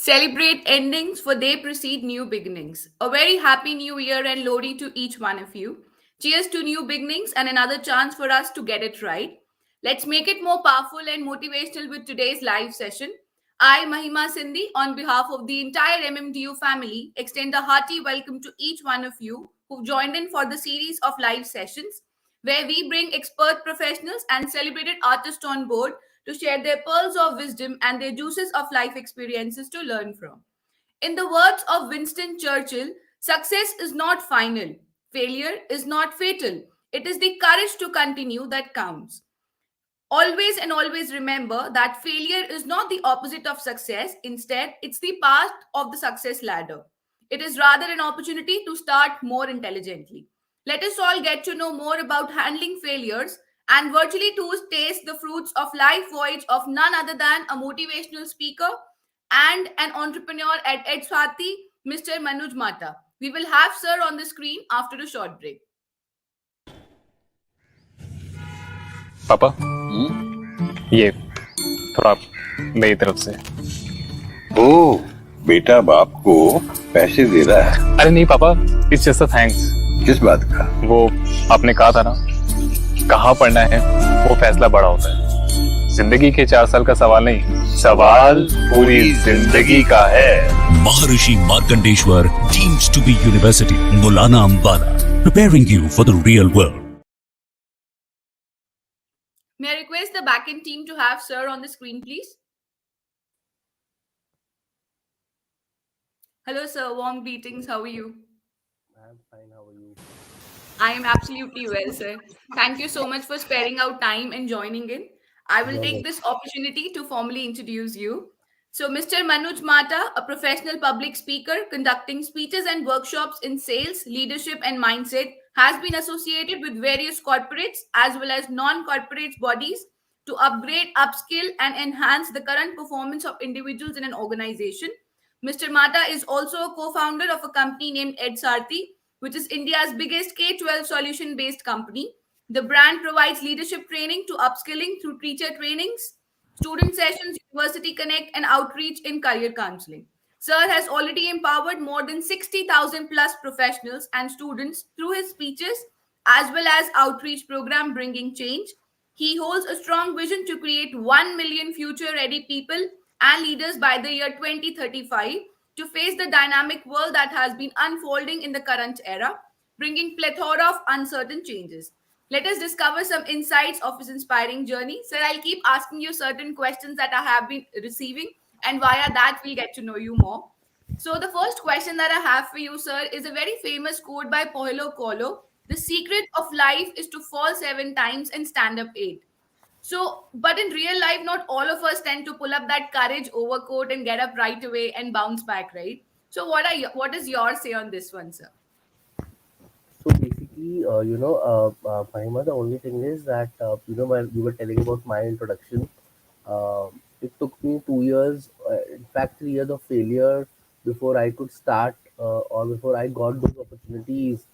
Celebrate endings, for they precede new beginnings. A very happy new year and Lodi to each one of you. Cheers to new beginnings and another chance for us to get it right. Let's make it more powerful and motivational with today's live session. I, Mahima Sindhi, on behalf of the entire MMDU family, extend a hearty welcome to each one of you who've joined in for the series of live sessions where we bring expert professionals and celebrated artists on board to share their pearls of wisdom and their juices of life experiences to learn from. In the words of Winston Churchill, success is not final, failure is not fatal. It is the courage to continue that counts. Always and always remember that failure is not the opposite of success. Instead, it's the path of the success ladder. It is rather an opportunity to start more intelligently. Let us all get to know more about handling failures and virtually to taste the fruits of life voyage of none other than a motivational speaker and an entrepreneur at EdSaarthi, Mr. Manuj Matta. We will have Sir on the screen after a short break. पापा ये थोड़ा मेरी तरफ से। ओ बेटा बाप को पैसे दे रहा है? अरे नहीं पापा, इट्स जस्ट अ थैंक्स। किस बात का? वो आपने कहा था ना, कहाँ पढ़ना है वो फैसला बड़ा होता है। जिंदगी के 4 साल का सवाल नहीं, सवाल पूरी जिंदगी का है। Maharishi Markandeeshwar deems to be University, Maulana Ambala, preparing you for the real world. May I request the backend team to have Sir on the screen, please? Hello, Sir. Warm greetings. How are you? I'm fine. How are you? I am absolutely well, sir. Thank you so much for sparing out time and joining in. I will take this opportunity to formally introduce you. So, Mr. Manuj Matta, a professional public speaker conducting speeches and workshops in sales, leadership, and mindset, has been associated with various corporates as well as non corporate bodies to upgrade, upskill, and enhance the current performance of individuals in an organization. Mr. Matta is also a co founder of a company named EdSaarthi, which is India's biggest K-12 solution-based company. The brand provides leadership training to upskilling through teacher trainings, student sessions, university connect, and outreach in career counseling. Sir has already empowered more than 60,000 plus professionals and students through his speeches as well as outreach program bringing change. He holds a strong vision to create 1 million future-ready people and leaders by the year 2035 to face the dynamic world that has been unfolding in the current era, bringing plethora of uncertain changes. Let us discover some insights of his inspiring journey. Sir, I'll keep asking you certain questions that I have been receiving, and via that, we'll get to know you more. So, the first question that I have for you, sir, is a very famous quote by Paulo Coelho. The secret of life is to fall 7 times and stand up 8. So, but in real life, not all of us tend to pull up that courage overcoat and get up right away and bounce back, right? So, what is your say on this one, sir? So basically, Mahima, the only thing is that, when you were telling about my introduction, uh, it took me 2 years, in fact, 3 years of failure before I could start or before I got those opportunities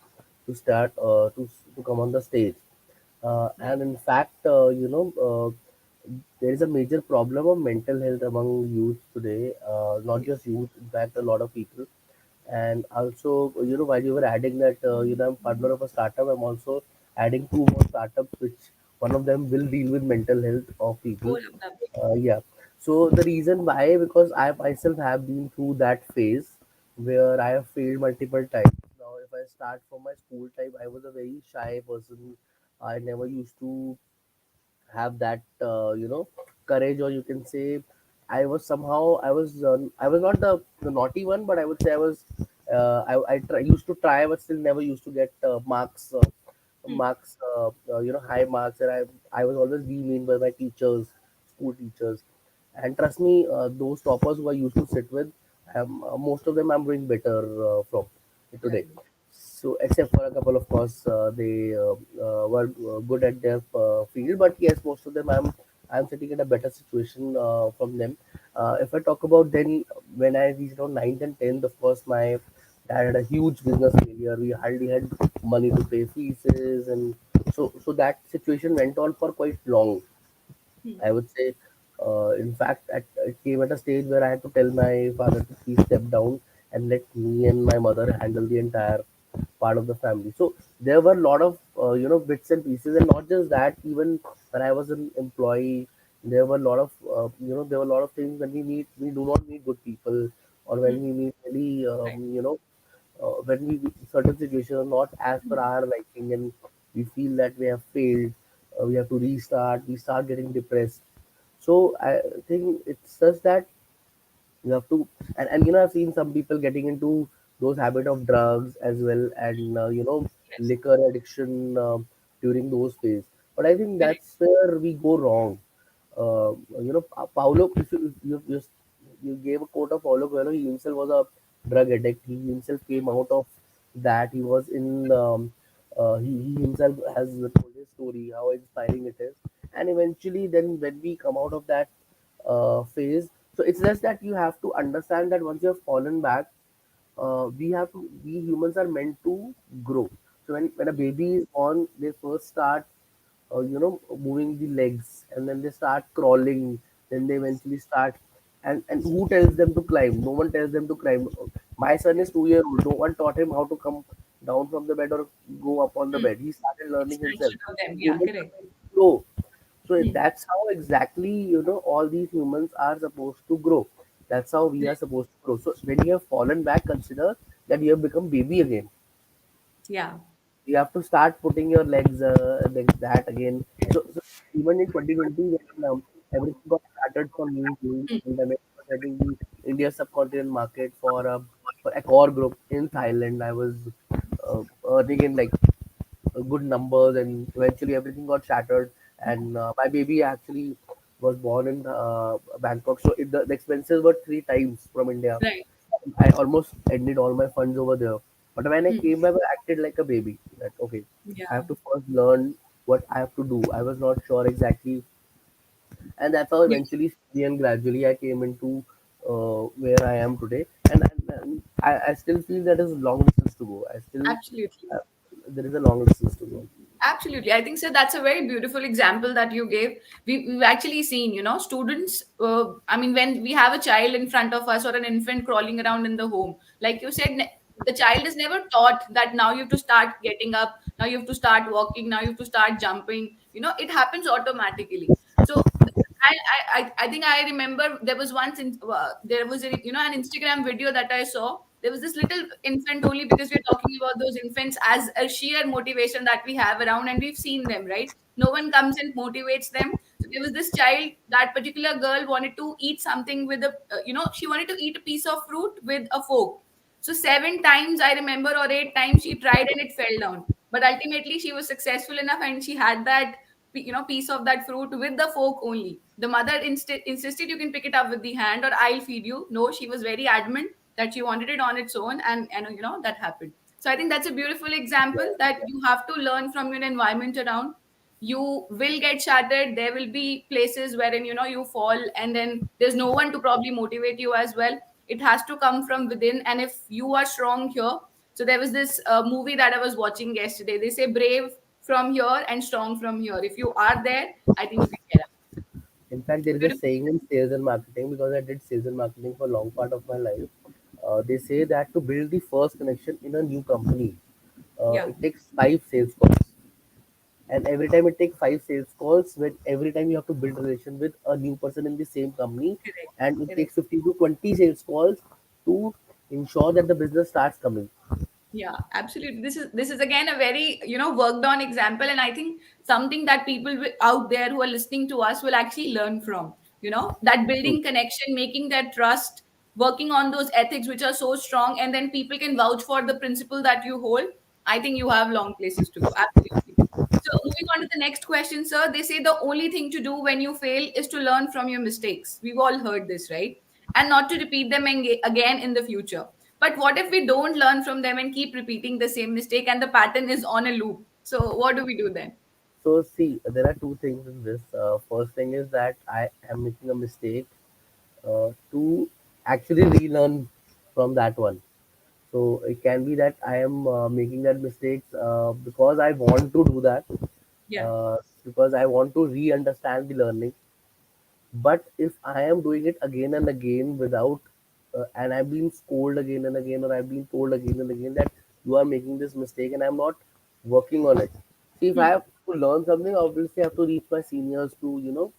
to start to come on the stage. Right. And in fact, there is a major problem of mental health among youth today, not just youth, in fact, a lot of people. And also, while you were adding that, I'm partner of a startup, I'm also adding two more startups, which one of them will deal with mental health of Oh, people. lovely. Yeah. So the reason why, because I myself have been through that phase where I have failed multiple times. Now, if I start from my school time, I was a very shy person. I never used to have that courage, or you can say I was not the naughty one, but I would say I was used to try, but still never used to get Hmm. high marks, and I was always demeaned by my teachers, school teachers. And trust me, those toppers who I used to sit with, most of them I'm doing better from today. Right. So, except for a couple, of course, they were good at their field, but yes, most of them I'm sitting in a better situation from them. If I talk about then, when I reached around 9th and 10th, of course, my dad had a huge business failure. We hardly had money to pay fees, and so that situation went on for quite long. Hmm. I would say In fact, it came at a stage where I had to tell my father to please step down and let me and my mother handle the entire part of the family. So there were a lot of bits and pieces, and not just that. Even when I was an employee, there were a lot of there were a lot of things when we do not meet good people, or when we meet really Right. when we certain situations are not as per our liking, and we feel that we have failed, we have to restart. We start getting depressed. So I think it's just that you have to, and I've seen some people getting into those habit of drugs as well, and Yes. liquor addiction during those phase. But I think Correct. that's where we go wrong. Paulo, if you gave a quote of Paulo Coelho. He himself was a drug addict. He himself came out of that. He was in he himself has told his story, how inspiring it is. And eventually then when we come out of that phase, so it's just that you have to understand that once you have fallen back, we humans are meant to grow. So when a baby is born, they first start moving the legs, and then they start crawling, then they eventually start, and who tells them to climb? No one tells them to climb. My son is 2 year old. No one taught him how to come down from the bed or go up on the Hmm. bed. He started It's learning nice himself. to know them. Yeah, Humans are correct. meant to grow. So Hmm. that's how exactly all these humans are supposed to grow. That's how we are Right. supposed to grow. So when you have fallen back, consider that you have become baby again. Yeah. You have to start putting your legs like that again. So even in 2020, when everything got started for me during the Hmm. pandemic, I was heading the India subcontinent market for a core group in Thailand. I was earning in like good numbers, and eventually everything got shattered. And my baby actually was born in Bangkok, so the expenses were three times from India. Right. I almost ended all my funds over there. But when I Hmm. came back, I acted like a baby. That okay, I Yeah. have to first learn what I have to do. I was not sure exactly, and that's how Yeah. eventually, slowly and gradually, I came into where I am today. And I still feel that is a long distance to go. Absolutely. Uh, there is a long distance to go. Absolutely. I think so. That's a very beautiful example that you gave. We've actually seen, students. I mean, when we have a child in front of us or an infant crawling around in the home, like you said, the child is never taught that now you have to start getting up, now you have to start walking, now you have to start jumping. It happens automatically. So I think I remember there was once there was an Instagram video that I saw. There was this little infant, only because we're talking about those infants as a sheer motivation that we have around, and we've seen them, right? No one comes and motivates them. So there was this child, that particular girl wanted to eat something with she wanted to eat a piece of fruit with a fork. So 7 times I remember, or 8 times she tried, and it fell down. But ultimately she was successful enough, and she had that piece of that fruit with the fork only. The mother insisted, you can pick it up with the hand, or I'll feed you. No, she was very adamant that she wanted it on its own, and that happened. So I think that's a beautiful example that you have to learn from your environment around. You will get shattered. There will be places wherein you fall, and then there's no one to probably motivate you as well. It has to come from within, and if you are strong here. So there was this movie that I was watching yesterday. They say brave from here and strong from here. If you are there, I think you can get up. In fact, there is a Beautiful. saying in sales and marketing, because I did sales and marketing for a long part of my life. They say that to build the first connection in a new company, Yeah. it takes five sales calls. And every time it takes five sales calls, when every time you have to build relation with a new person in the same company, Correct. and it Correct. takes 15 to 20 sales calls to ensure that the business starts coming. Yeah, absolutely. This is again a very worked on example, and I think something that people out there who are listening to us will actually learn from. That True. building connection, making that trust, working on those ethics which are so strong, and then people can vouch for the principle that you hold. I think you have long places to go. Absolutely. So moving on to the next question, sir. They say the only thing to do when you fail is to learn from your mistakes. We've all heard this, right? And not to repeat them again in the future. But what if we don't learn from them and keep repeating the same mistake, and the pattern is on a loop? So what do we do then? So, see, there are two things in this. First thing is that I am making a mistake to actually relearn from that one. So, it can be that I am making that mistakes because I want to do that, Yeah. uh, because I want to re understand the learning. But if I am doing it again and again without, and I've been scolded again and again, or I've been told again and again that you are making this mistake and I'm not working on it. See, if I Hmm. have to learn something, obviously I have to reach my seniors to,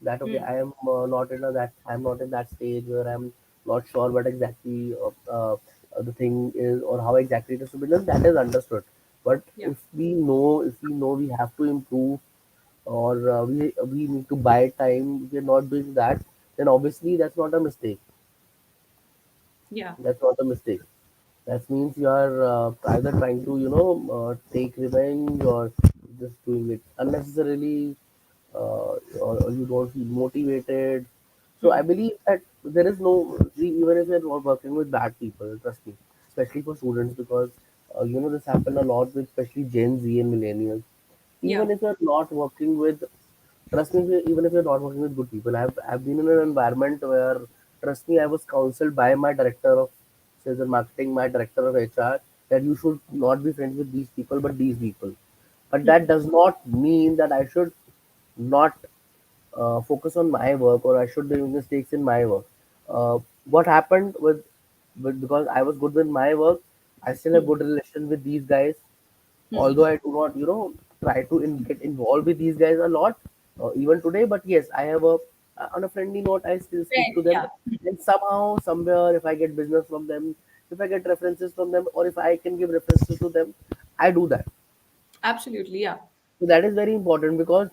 that okay, Hmm. I am not in a, that I'm not in that stage where I'm not sure what exactly the thing is or how exactly it is to be done. That is understood. But Yeah. if we know we have to improve, or we need to buy time, we're not doing that, then obviously that's not a mistake. Yeah. That's not a mistake. That means you are either trying to take revenge, or just doing it unnecessarily, or you don't feel motivated. So I Hmm. believe that there is no, even if you're not working with bad people, trust me, especially for students, because this happened a lot with especially Gen Z and millennials. Yeah. Even if you're not working with, trust me, even if you're not working with good people, I've been in an environment where, trust me, I was counseled by my director of sales and marketing, my director of HR, that you should not be friends with these people, but these people. But Hmm. that does not mean that I should not focus on my work, or I should do mistakes in my work. What happened with because I was good with my work, I still have Hmm. good relation with these guys, Hmm. although I do not, try to get involved with these guys a lot, even today. But yes, I have a, on a friendly note, I still speak Friend. to them, Yeah. and somehow, somewhere, if I get business from them, if I get references from them, or if I can give references to them, I do that. Absolutely. Yeah. So that is very important, because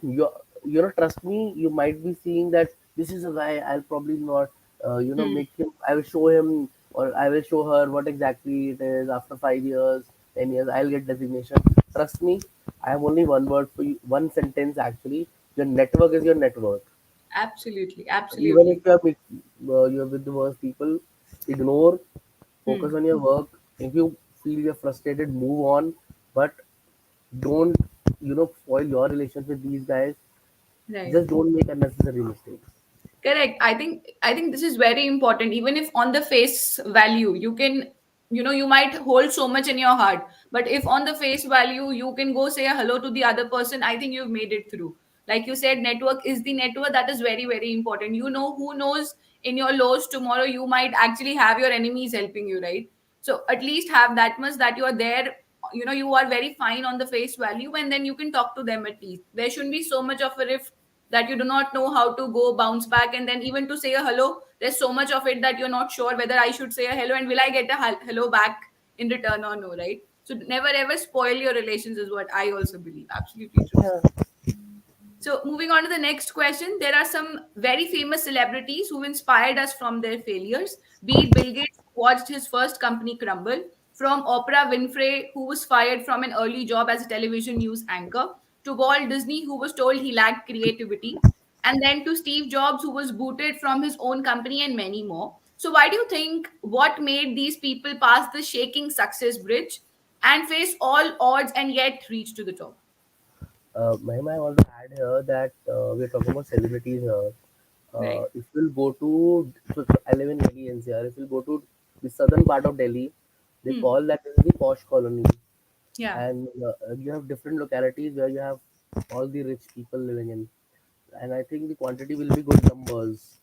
trust me, you might be seeing that this is a guy. I'll probably not, Hmm. make him. I will show him, or I will show her what exactly it is. After 5 years, 10 years, I'll get designation. Trust me, I have only one word for you, one sentence actually. Your network is your network. Absolutely. Even if Absolutely. you're with the worst people, ignore, focus Hmm. on your work. If you feel you're frustrated, move on. But don't spoil your relations with these guys. Right. Just don't make unnecessary mistakes. Correct. I think this is very important. Even if on the face value you can, you might hold so much in your heart, but if on the face value you can go say a hello to the other person, I think you've made it through. Like you said, network is the network. That is very, very important. Who knows, in your lows tomorrow you might actually have your enemies helping you, right? So at least have that much, that you are there. You are very fine on the face value, and then you can talk to them. At least there shouldn't be so much of a rift that you do not know how to go bounce back, and then even to say a hello, there's so much of it that you're not sure whether I should say a hello and will I get a hello back in return or no, right? So never ever spoil your relations is what I also believe. Absolutely true. Yeah. So, moving on to the next question, there are some very famous celebrities who inspired us from their failures. Be it Bill Gates, who watched his first company crumble, from Oprah Winfrey, who was fired from an early job as a television news anchor, to Walt Disney, who was told he lacked creativity, and then to Steve Jobs, who was booted from his own company, and many more. So, why do you think what made these people pass the shaking success bridge and face all odds and yet reach to the top? Mahima, I want to add here that we're talking about celebrities here. Right. If you'll go to, so I live in Delhi NCR. If you'll go to the southern part of Delhi, they Hmm. call that as the posh colony, Yeah. and you have different localities where you have all the rich people living in, and I think the quantity will be good numbers.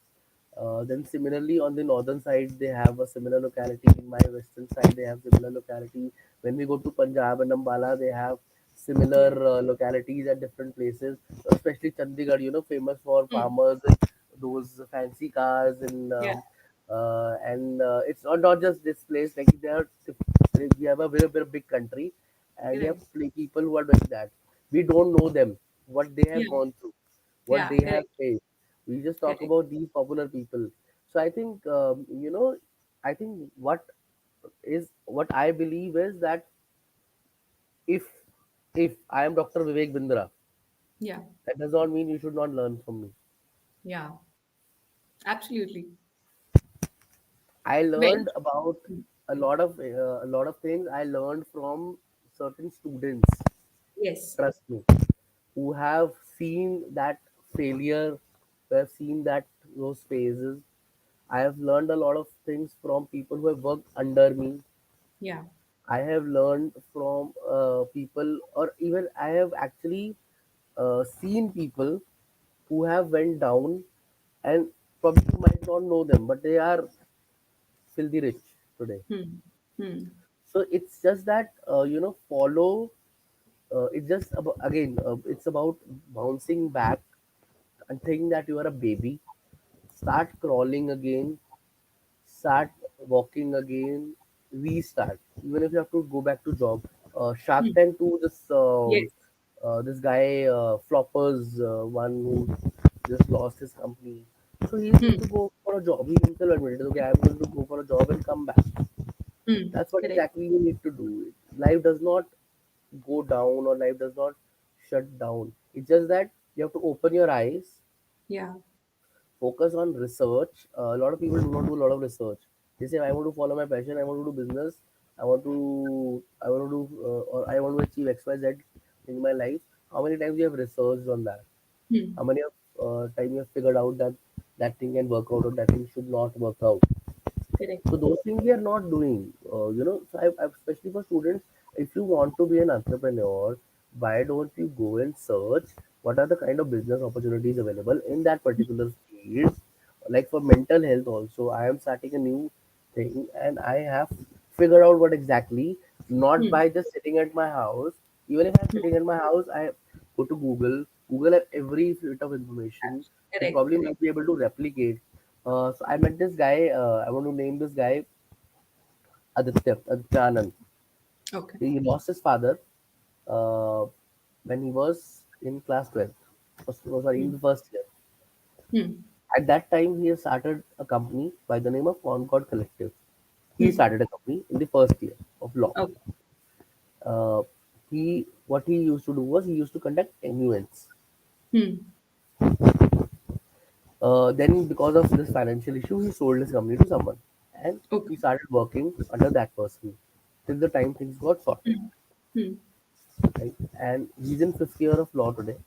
Then similarly on the northern side they have a similar locality. In my western side they have similar locality. When we go to Punjab and Ambala, they have similar Yeah. localities at different places. Especially Chandigarh, famous for Hmm. farmers and those fancy cars, Yeah. and it's not just this place. Like we have a very, very big country, and we have Correct. people who are doing that. We don't know them, what they have Yeah. gone through, what Yeah. they have Correct. faced. We just talk Correct. about these popular people. So I think, I think what I believe is that if if I am Dr. Vivek Bindra, Yeah. that does not mean you should not learn from me. Yeah. Absolutely. I Very learned about true. a lot of things. I learned from certain students. Yes. Trust me, who have seen that failure, who have seen that those phases. I have learned a lot of things from people who have worked under me. Yeah. I have learned from people, or even I have actually seen people who have went down, and probably you might not know them, but they are filthy rich today. Hmm. Hmm. So it's just that follow. It's just about, again, it's about bouncing back and thinking that you are a baby. Start crawling again, start walking again, restart. Even if you have to go back to job. Shark Hmm. Tank 2, Yes. this guy, Floppers, one who just lost his company. So he used Hmm. to go for a job. He himself admitted, okay, I'm going to go for a job and come back. Hmm. That's what Correct. exactly you need to do. Life does not go down or life does not shut down. It's just that you have to open your eyes, Yeah. focus on research. A lot of people do not do a lot of research. They say, I want to follow my passion, I want to do business, I want to do, or I want to achieve X, Y, Z in my life. How many times you have researched on that? Hmm. How many time you have figured out that that thing can work out or that thing should not work out? Correct. So those things we are not doing. So especially for students, if you want to be an entrepreneur, why don't you go and search what are the kind of business opportunities available in that particular field? Like for mental health, also, I am starting a new thing, and I have figured out what exactly. Not Hmm. by just sitting at my house. Even if I'm Hmm. sitting at my house, I go to Google. Google have every bit of information. You Correct. probably Correct. might be able to replicate. So I met this guy. I want to name this guy Aditya Anand. Okay. He lost his father uh, when he was in class 12. Sorry, in Hmm. the first year. Hmm. At that time, he started a company by the name of Concord Collective. He Hmm. started a company in the first year of law. Okay. Uh, he what he used to do was he used to conduct MUNs. Hmm. Then, because of this financial issue, he sold his company to someone, and he Okay. started working under that person till the time things got sorted. Hmm. Hmm. Right? And he's in fifth year of law today.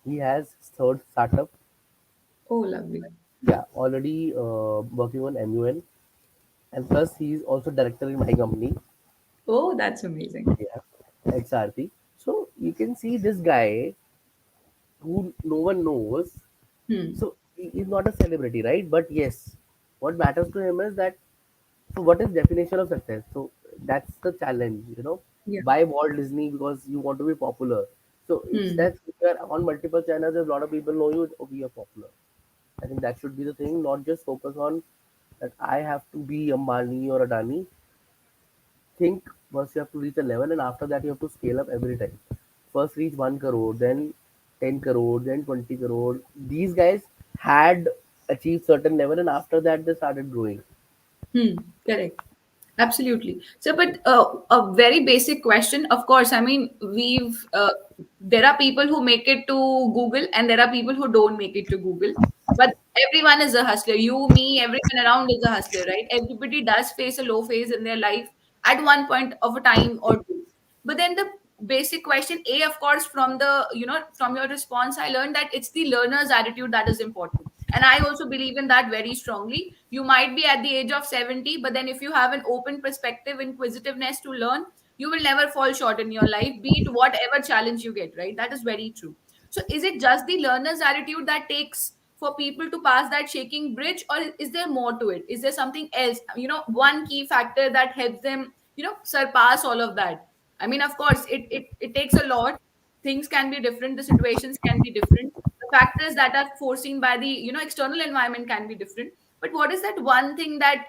He has his third startup. Oh, lovely. Yeah, already working on MUN, and plus he's also director in my company. Oh, that's amazing. Yeah, EdSaarthi. So you can see this guy who no one knows. Hmm. So he's not a celebrity, right? But yes, what matters to him is that. So what is definition of success? So that's the challenge. Yeah. Buy Walt Disney because you want to be popular. So Hmm. instead, if you are on multiple channels, if a lot of people know you, oh, we are popular. I think that should be the thing, not just focus on that I have to be Ambani or Adani. Think first you have to reach a level, and after that you have to scale up every time. First reach 1 crore, then 10 crore, then 20 crore. These guys had achieved certain level, and after that they started growing. Hmm. Correct. Absolutely. So, but a very basic question, of course. I mean, there are people who make it to Google and there are people who don't make it to Google. But everyone is a hustler. You, me, everyone around is a hustler, right? Everybody does face a low phase in their life at one point of a time or two. But then the basic question, A, of course, from your response, I learned that it's the learner's attitude that is important. And I also believe in that very strongly. You might be at the age of 70, but then if you have an open perspective, inquisitiveness to learn, you will never fall short in your life, be it whatever challenge you get, right? That is very true. So is it just the learner's attitude that takes for people to pass that shaking bridge, or is there more to it? Is there something else, one key factor that helps them, surpass all of that? I mean, of course, it takes a lot. Things can be different, the situations can be different, the factors that are foreseen by the external environment can be different. But what is that one thing that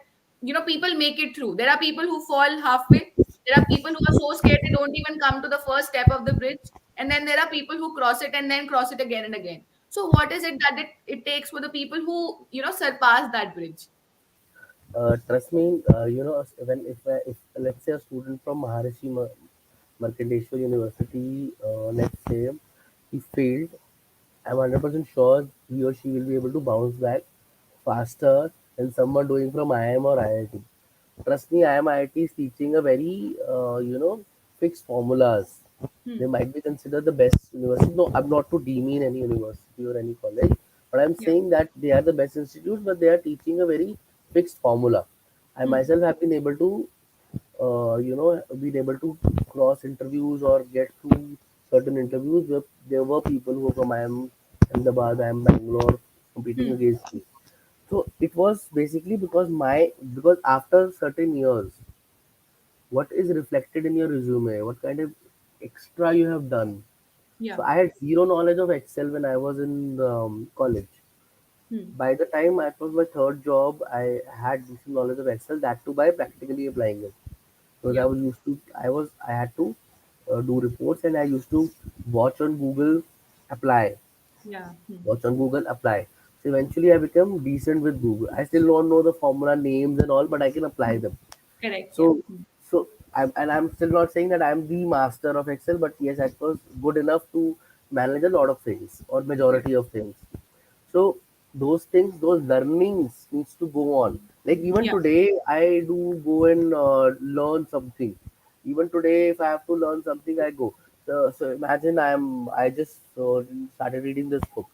people make it through? There are people who fall halfway. There are people who are so scared they don't even come to the first step of the bridge. And then there are people who cross it and then cross it again and again. So what is it that it takes for the people who surpass that bridge? Trust me, when if let's say a student from Markandeshwar University, let's say he failed, I'm 100% sure he or she will be able to bounce back faster than someone doing from IIM or IIT. Trust me, IIM IIT is teaching a very fixed formulas. Hmm. They might be considered the best university. No, I'm not to demean any university or any college, but I'm Yeah. saying that they are the best institutes, but they are teaching a very fixed formula. I Hmm. myself have been able to, been able to cross interviews or get through certain interviews where there were people who were from IIM Ahmedabad, IIM Bangalore, competing Hmm. against me. So it was basically because after certain years, what is reflected in your resume, what kind of extra you have done. Yeah. So I had zero knowledge of Excel when I was in college. Hmm. By the time I was my third job, I had decent knowledge of Excel. That too by practically applying it. Because Yeah. I had to do reports, and I used to watch on Google, apply, Yeah. Hmm. watch on Google, apply. So eventually, I became decent with Google. I still don't know the formula names and all, but I can apply Hmm. them. Correct. Yeah. So, I'm still not saying that I'm the master of Excel, but yes, I was good enough to manage a lot of things or Yeah. majority of things. So those things, those learnings needs to go on. Like even Yeah. today, I do go and learn something. Even today, if I have to learn something, I go. So imagine I just started reading this book.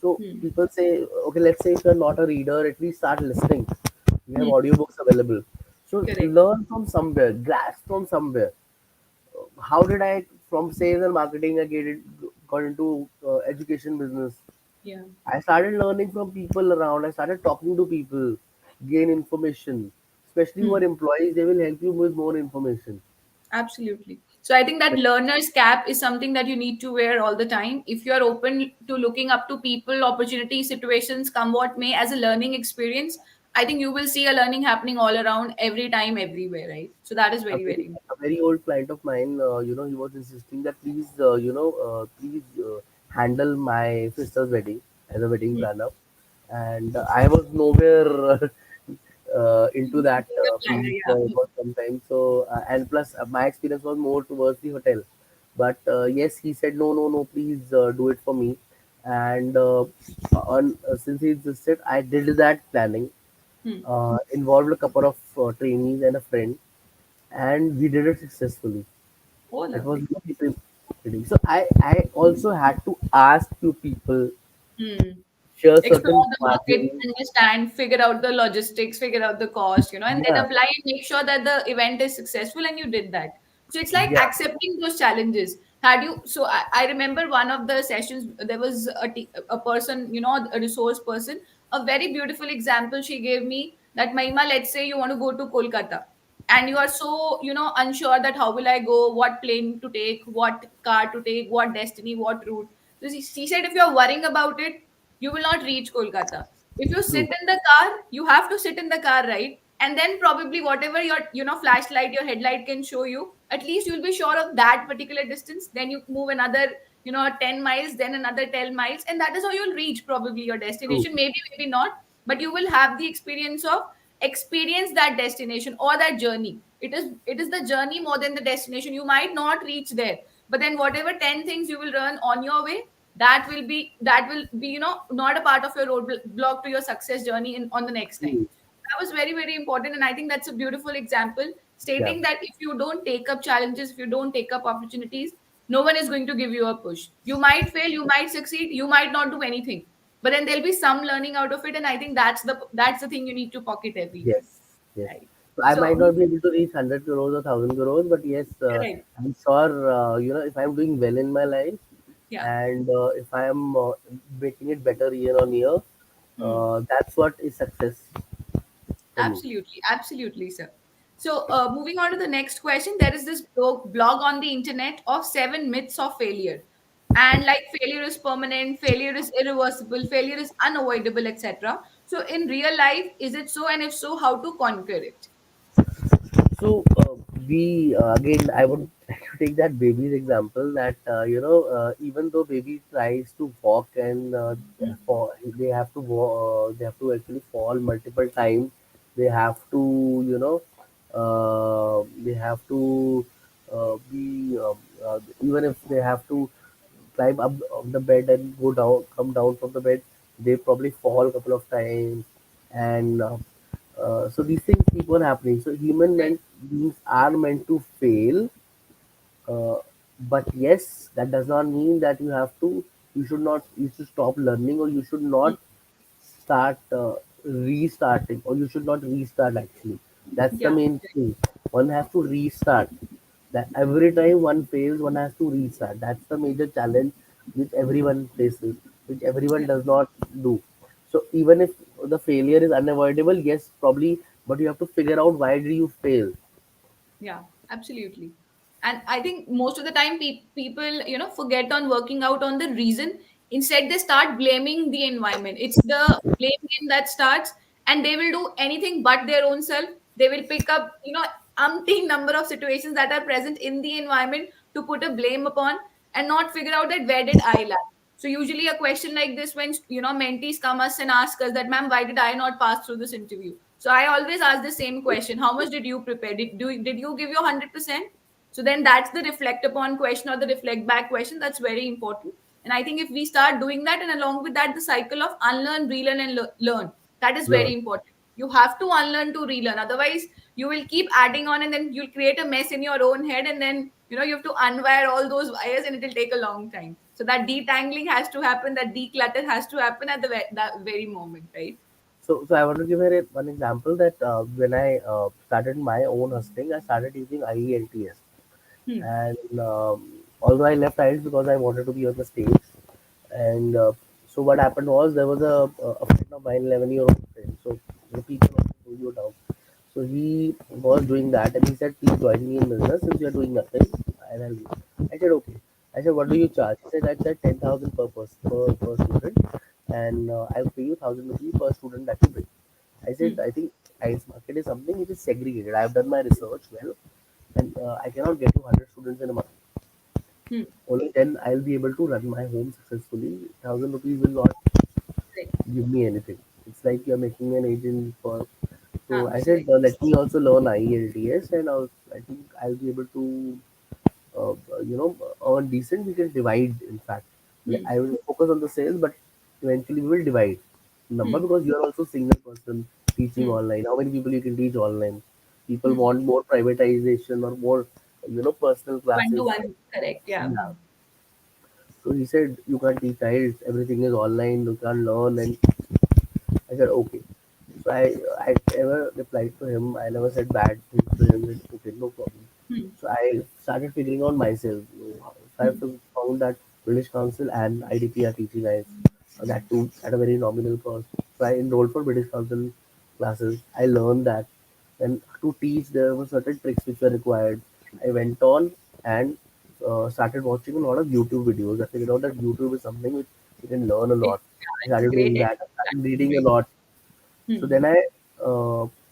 So Hmm. people say, okay, let's say if you're not a reader, at least start listening. We have Hmm. audiobooks available. So Correct. learn from somewhere, grasp from somewhere. How did I, from sales and marketing, got into education business? Yeah. I started learning from people around. I started talking to people, gain information. Especially who Hmm. are employees, they will help you with more information. Absolutely. So I think that learner's cap is something that you need to wear all the time. If you're open to looking up to people, opportunity, situations, come what may, as a learning experience, I think you will see a learning happening all around, every time, everywhere, right? So that is very, very A very old client of mine, he was insisting that please handle my sister's wedding as a wedding important. planner, and I was nowhere into that Being a planner, field yeah. for some time. So, and plus, my experience was more towards the hotel. But yes, he said, no, no, no, please do it for me. And since he insisted, I did that planning, Hmm. involved a couple of trainees and a friend, and we did it successfully. Oh, It was lovely. really pretty. So I also had to ask few people, Hmm. share Explore certain the market, margins. understand, figure out the logistics, figure out the cost, and then Yeah, apply and make sure that the event is successful, and you did that. So it's like yeah, accepting those challenges. Had you, so I remember one of the sessions, there was a person, a resource person, a very beautiful example she gave me that, Mahima, let's say you want to go to Kolkata and you are so, unsure that how will I go, what plane to take, what car to take, what destiny, what route. So she said, if you're worrying about it, you will not reach Kolkata. If you sit true, in the car, you have to sit in the car, right? And then probably whatever your, flashlight, your headlight can show you, at least you'll be sure of that particular distance. Then you move another, 10 miles, then another 10 miles, and that is how you'll reach probably your true, destination. Maybe, maybe not, but you will have the experience of experience that destination or that journey. It is the journey more than the destination. You might not reach there, but then whatever 10 things you will learn on your way, that will be not a part of your roadblock to your success journey on the next time. true. That was very, very important, and I think that's a beautiful example Yeah, stating that if you don't take up challenges, if you don't take up opportunities, no one is going to give you a push. You might fail, you might succeed, you might not do anything, but then there'll be some learning out of it, and I think that's the thing you need to pocket every yes, time, yes. right? So I So might not be able to reach 100 crores or 1,000 crores, but yes, correct. I'm sure, if I'm doing well in my life, Yeah. and if I am making it better year on year, Hmm. that's what is success for me. Absolutely, absolutely, sir. So, moving on to the next question, there is this blog on the internet of 7 myths of failure, and like failure is permanent, failure is irreversible, failure is unavoidable, etc. So, in real life, is it so, and if so, how to conquer it? So we again, I would like to take that baby's example that even though baby tries to walk and they have to actually fall multiple times. They have to they have to be even if they have to climb up of the bed and go down, come down from the bed, they probably fall a couple of times, and so these things keep on happening. So Right. beings are meant to fail, uh, but yes, that does not mean that you should stop learning, or you should Mm. not start restarting, or you should not restart actually. That's the Yeah. main thing. One has to restart. That every time one fails, one has to restart. That's the major challenge which everyone faces, which everyone Yeah. does not do. So even if the failure is unavoidable, yes, probably, but you have to figure out why did you fail. Yeah, absolutely. And I think most of the time people, forget on working out on the reason. Instead, they start blaming the environment. It's the blame game that starts, and they will do anything but their own self. They will pick up, umpteen number of situations that are present in the environment to put a blame upon, and not figure out that where did I lack. So usually a question like this, when mentees come us and ask us that, ma'am, why did I not pass through this interview? So I always ask the same question: how much did you prepare? Did you give your 100%? So then that's the reflect upon question, or the reflect back question. That's very important. And I think if we start doing that, and along with that, the cycle of unlearn, relearn, and learn, that is very Learn. important. You have to unlearn to relearn. Otherwise, you will keep adding on, and then you'll create a mess in your own head. And then, you have to unwire all those wires, and it will take a long time. So that detangling has to happen, that declutter has to happen at that very moment, right? So I want to give her one example that when I started my own hustling, I started using IELTS. Hmm. And although I left IELTS because I wanted to be on the stage, and so what happened was there was a friend of mine, 11-year-old friend. So the people also do you down. So he was doing that, and he said, "Please join me in business since you are doing nothing. I'll help you." I said, "Okay." I said, "What do you charge?" He said, "I said 10,000 per student, and I'll pay you 1,000 rupees per student that you bring." I Hmm. said, "I think science market is something which is segregated. I have done my research well, and I cannot get you 100 students in a month. Hmm. Only then I'll be able to run my home successfully. 1,000 rupees will not Correct. give me anything. It's like you're making an agent for." So I said, Correct. let me also learn IELTS, and I think I'll be able to, earn decent. We can divide, in fact. Like, Hmm. I will focus on the sales, but eventually we will divide number Hmm. because you're also single person teaching Hmm. online. How many people you can teach online? People Hmm. want more privatization or more, personal One to classes. one. Correct. Yeah. Yeah. So he said, you can't teach IELTS, everything is online, you can't learn. And I said, okay. So I never replied to him. I never said bad things to him. Said, okay, no problem. Hmm. So I started figuring out myself. So I Hmm. found that British Council and IDP are teaching IELTS. That too at a very nominal cost. So I enrolled for British Council classes. I learned that. And to teach, there were certain tricks which were required. I went on and started watching a lot of YouTube videos. I figured out that YouTube is something which you can learn a It, lot. I yeah, it's a started great doing idea. that. I started That's reading a great. lot. So Hmm. then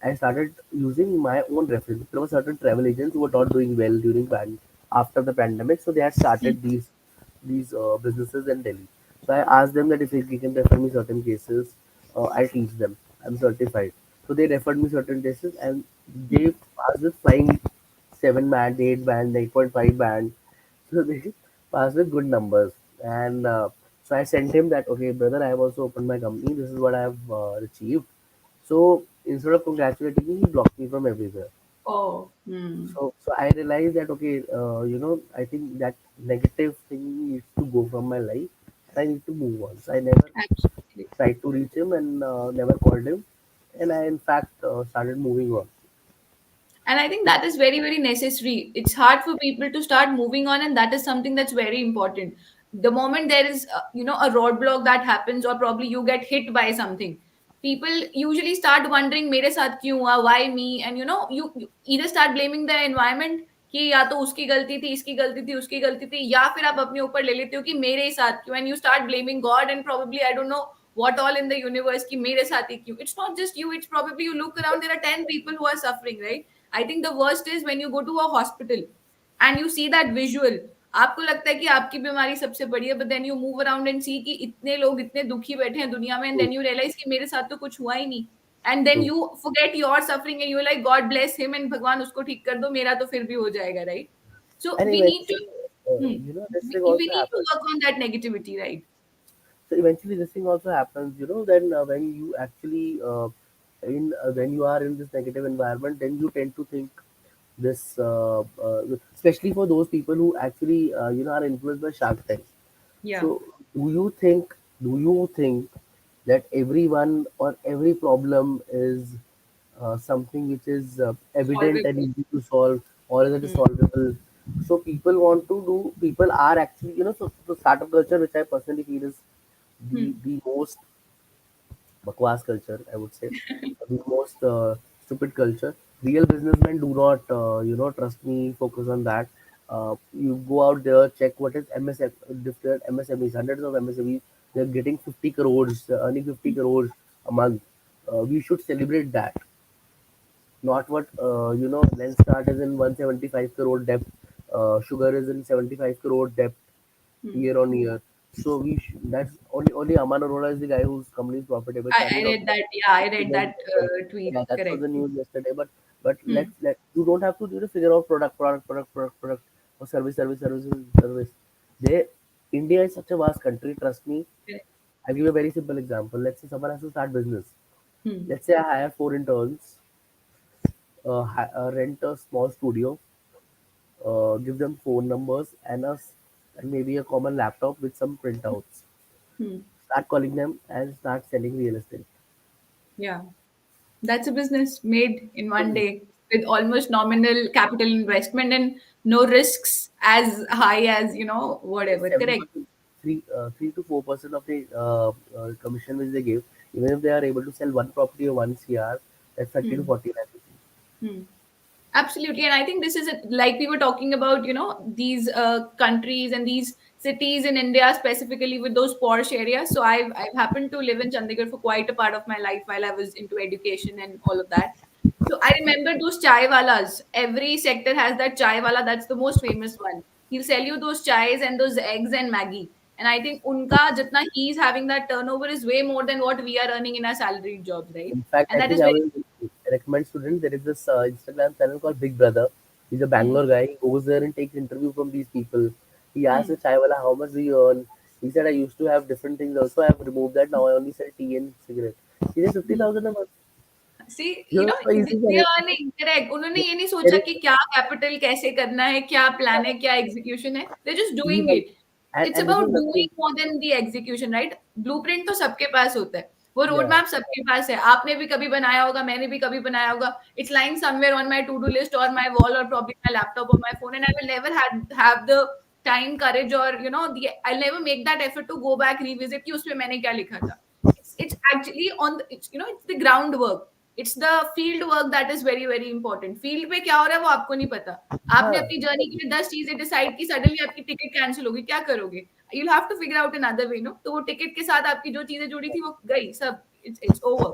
I started using my own reference. There were certain travel agents who were not doing well during after the pandemic, so they had Hmm. started these businesses in Delhi. So I asked them that if they can refer me certain cases, I teach them. I'm certified. So they referred me certain cases, and Hmm. they passed with flying 7 band, 8 band, 8.5 band. So they passed with good numbers. And so I sent him that, okay, brother, I have also opened my company. This is what I have achieved. So instead of congratulating me, he blocked me from everywhere. Oh. Hmm. So I realized that, okay, I think that negative thing needs to go from my life. I need to move on. So I never Absolutely. tried to reach him and never called him, and I in fact started moving on. And I think that is very, very necessary. It's hard for people to start moving on, and that is something that's very important. The moment there is, a roadblock that happens, or probably you get hit by something, people usually start wondering, "मेरे साथ क्यों हुआ? Why me?" And you either start blaming the environment, कि या तो उसकी गलती थी, इसकी गलती थी, उसकी गलती थी, या फिर आप अपने ऊपर ले लेते हो कि मेरे ही साथ क्यों, and you start blaming God and probably I don't know what all in the universe, कि मेरे साथ ही क्यों. It's not just you. It's probably you look around, there are 10 people who are suffering, right? I think the worst is when you go to a hospital and you see that visual. आपको लगता है कि आपकी बीमारी सबसे बड़ी है, but then you move around and see कि इतने लोग इतने दुखी बैठे हैं दुनिया में, and True, then you realize कि मेरे साथ तो कुछ हुआ ही नहीं. And then true. you forget your suffering and you're like, God bless him, and भगवान उसको ठीक कर दो, मेरा तो फिर भी हो जाएगा, right? So And we need to, eventually, hmm, this thing we also need to happens. work on that negativity, right? So eventually, this thing also happens. Then when you actually in when you are in this negative environment, then you tend to think this, especially for those people who actually are influenced by Shark Tank. Yeah. So do you think that everyone or every problem is something which is evident and Solvable. easy to solve, or is it Hmm. solvable? So people are actually, so the startup culture, which I personally feel is Hmm. the most bakwas culture, I would say, the most stupid culture. Real businessmen do not, trust me, focus on that. You go out there, check what is MSF, different MSMEs, hundreds of MSMEs, they're getting 50 crores, earning 50 crores a month. We should celebrate that, not what, Lenskart is in 175 crore debt, Sugar is in 75 crore debt Hmm. year on year. So that's only Aman Arora is the guy whose company is profitable. Can I we talk read about that. Yeah, I read even, that tweet. yeah, that was Correct. the news yesterday. But Hmm. let you don't have to figure out product or service. They India is such a vast country. Trust me. Correct. I'll give you a very simple example. Let's say someone has to start business. Hmm. Let's say I hire four interns, rent a small studio, give them phone numbers and maybe a common laptop with some printouts. Hmm. Start calling them and start selling real estate. Yeah. That's a business made in one day with almost nominal capital investment and no risks as high as, Just whatever. seven Correct. percent, 3 to 4% of the commission which they give. Even if they are able to sell one property or one CR, that's 30 to Hmm. 40 lakh rupees. Hmm. Absolutely. And I think this is like we were talking about, these countries and these cities in India, specifically with those posh areas. So I've happened to live in Chandigarh for quite a part of my life while I was into education and all of that. So I remember those chai walas. Every sector has that chai wala. That's the most famous one. He'll sell you those chais and those eggs and Maggie. And I think unka jitna he's having that turnover is way more than what we are earning in our salaried jobs, right? In fact, And I that think is I very. will recommend students. There is this Instagram channel called Big Brother. He's a Hmm. Bangalore guy. He goes there and takes interview from these people. He asks Hmm. the chai wala, how much do you earn? He said, I used to have different things. Also, I have removed that. Now I only sell tea and cigarette. He says Hmm. 50,000 a month. सी Easy दे correct. Earning correct उन्होंने ये नहीं There सोचा is, कि क्या capital कैसे करना है क्या प्लान है क्या एग्जीक्यूशन है they just he doing will, it it's and this about is the thing. Doing more than the execution right blueprint तो सबके पास होता है वो रोड Yeah. मैप सबके पास है आपने भी कभी बनाया होगा मैंने भी कभी बनाया होगा it's lying somewhere on my to do list और माय वॉल और प्रॉब्ली माय लैपटॉप और my phone and I will never have the time courage और I never make that effort to go back revisit कि उसमें मैंने क्या लिखा था it's actually on the, it's the groundwork. It's the field work that is very very important. Field पे क्या हो रहा है वो आपको नहीं पता. आपने हाँ, अपनी जर्नी के लिए 10 चीजें डिसाइड की सडनली आपकी टिकट कैंसिल होगी क्या करोगे you'll have to figure out another way तो वो टिकट के साथ आपकी जो चीजें जुड़ी थी वो गई सब it's over.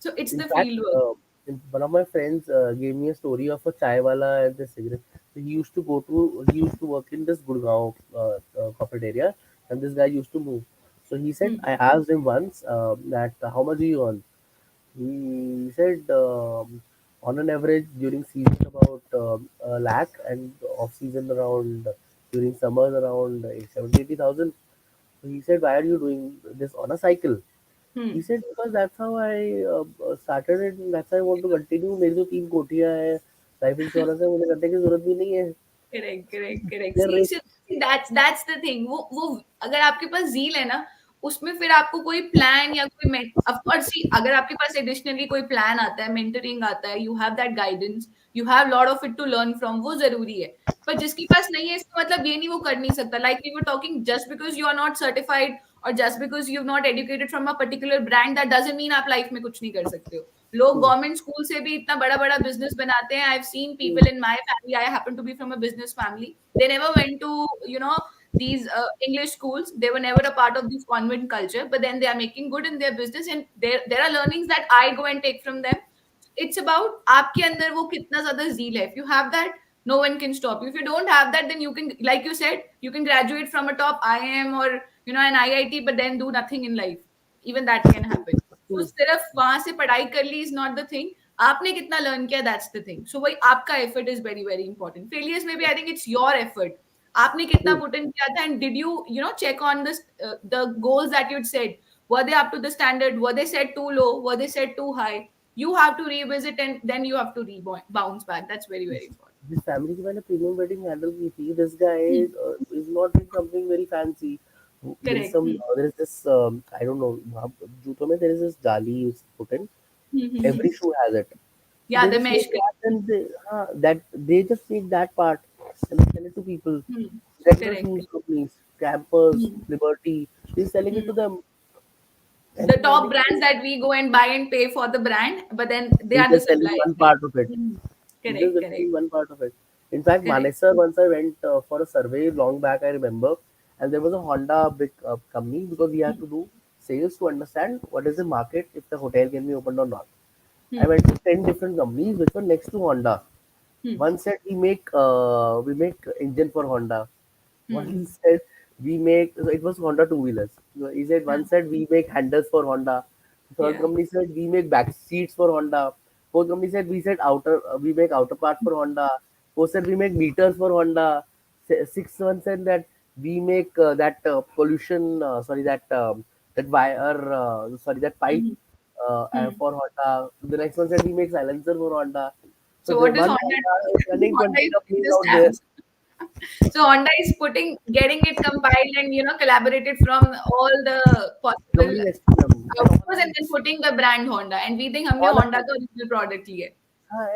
So it's in the fact, field work. one of my friends gave me a story of a chai wala and the cigarette. So he used to work in this Gurgaon corporate area, and this guy used to move. So he said, Hmm. I asked him once that how much do you earn? He said, on an average during season about a lakh, and off season around during summers around 70-80,000. So he said, why are you doing this on a cycle? He Hmm. said because that's how I started it and that's how I want to continue. मेरी तो 3 कोठियाँ हैं, life insurance है, मुझे करने की जरूरत भी नहीं है. Correct They're rich. See that's the thing वो अगर आपके पास ज़ील है ना, उसमें फिर आपको कोई प्लान या कोई मेन ऑफ कोर्स सी अगर आपके पास एडिशनली कोई प्लान आता है, मेंटरिंग आता है, you have that guidance, you have lot of it to learn from वो ज़रूरी है। पर जिसके पास नहीं है इसका मतलब ये नहीं वो कर नहीं सकता। Like we were talking just because you are not certified और just because you have not educated from a particular brand that doesn't mean आप लाइफ में कुछ नहीं कर सकते हो। लोग Hmm. गवर्नमेंट स्कूल से भी इतना बड़ा-बड़ा बिज़नेस बनाते हैं। I have seen people in my family, I happen to be from a business family. They never went to, these English schools. They were never a part of this convent culture, but then they are making good in their business and there are learnings that I go and take from them. It's about आपके अंदर वो कितना ज़्यादा zeal है. If you have that, no one can stop you. If you don't have that, then you can, like you said, you can graduate from a top IIM or, an IIT, but then do nothing in life. Even that can happen. So Hmm. सिर्फ वहां से पढ़ाई कर ली is not the thing. आपने कितना learn किया that's the thing so वही आपका effort is very very important failures में भी I think it's your effort आपने कितना Hmm. पुट इन किया था and did you check on this the goals that you'd set were they up to the standard were they set too low were they set too high you have to revisit and then you have to bounce back that's very very important. His family की मैंने premium wedding handle की थी. This guy Hmm. is not doing something very fancy. There is Correct. some there is this I don't know जूतों में there is this जाली is put in. Hmm. Every shoe has it. So Yeah, they the just mesh make that and they just take that part and they sell it to people. hmm. Regular Correct. shoes companies, Campers, Hmm. Liberty, they're selling it Hmm. to them. The And top many brands that we go and buy and pay for the brand, but then they he's are the just telling suppliers, one right? part of it. Mhm. He's just Correct, correct, telling one part of it. In fact, correct. Manesh sir, once I went for a survey long back, I remember, and there was a Honda big company because we had to do sales to understand what is the market if the hotel can be opened or not. I Hmm. went to 10 different companies which were next to Honda. Hmm. One said we make engine for Honda. Hmm. One said we make so it was Honda two wheelers. He said Yeah. one said we make handles for Honda. Third Yeah. company said we make back seats for Honda. Fourth company said we make outer part for Honda. Fourth said we make meters for Honda. Sixth one said that we make that pollution sorry that wire sorry that pipe Hmm. Hmm. for Honda. The next one said we make silencer for Honda. So So the what does one Honda Honda do? is running Honda 20 is putting companies the out there. stamps. So Honda is getting it compiled and collaborated from all the possible Company next to them and outputs and then putting the brand Honda. And we think हमने all Honda are का original product लिया है.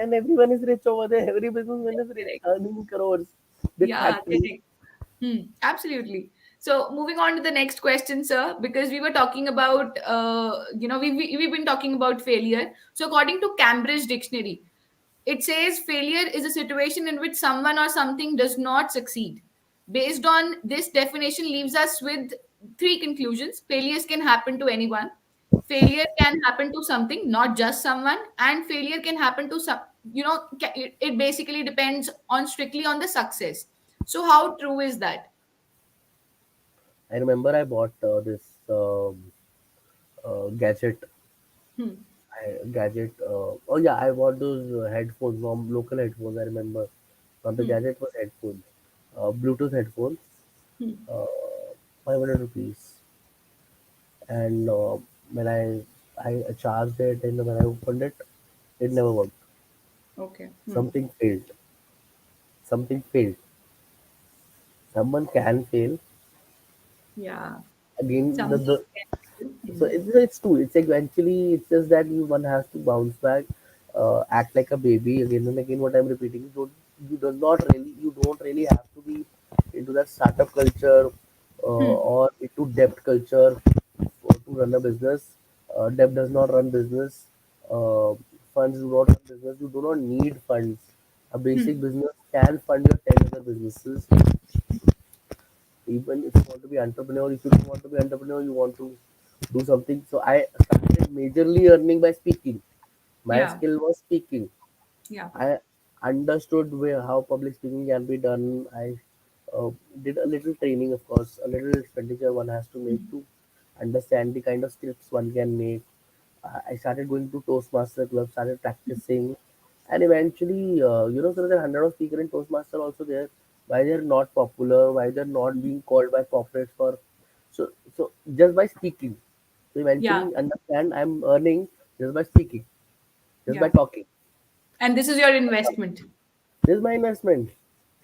and everyone is rich over there. Every businessman is rich, Correct. earning crores. Big Yeah, factory. correct. Absolutely. So moving on to the next question, sir, because we were talking about, we've been talking about failure. So according to Cambridge Dictionary, it says failure is a situation in which someone or something does not succeed. Based on this definition, leaves us with three conclusions. Failures can happen to anyone. Failure can happen to something, not just someone, and failure can happen to some. It basically depends on strictly on the success. So how true is that? I remember I bought this gadget. Hmm. Gadget. Oh yeah, I bought those headphones from local headphones. I remember. Not the Hmm. gadget was headphones, Bluetooth headphones, Hmm. uh, 500 rupees. And when I charged it and when I opened it, it never worked. Okay. Hmm. Something failed. Something failed. Someone can fail. Yeah. Again, Something. so Hmm. it's true. It's eventually it's just that one has to bounce back, act like a baby again and again. What I'm repeating, you don't really have to be into that startup culture Hmm. or into debt culture to run a business. Debt does not run business. Uh, Funds do not run business. You do not need funds. A basic Hmm. business can fund your 10 other businesses. Even if you want to be entrepreneur, if you don't want to be entrepreneur, you want to do something. So I started majorly earning by speaking. My Yeah. skill was speaking. Yeah. I understood how public speaking can be done. I did a little training, of course, a little expenditure one has to make to understand the kind of scripts one can make. I started going to Toastmaster club, started practicing, and eventually, so there are hundred of speakers in Toastmaster also there. Why they're not popular? Why they're not being called by corporates for? So just by speaking. So Yeah. eventually, understand I'm earning just by speaking, just by Yeah. talking. And this is your investment. This is my investment.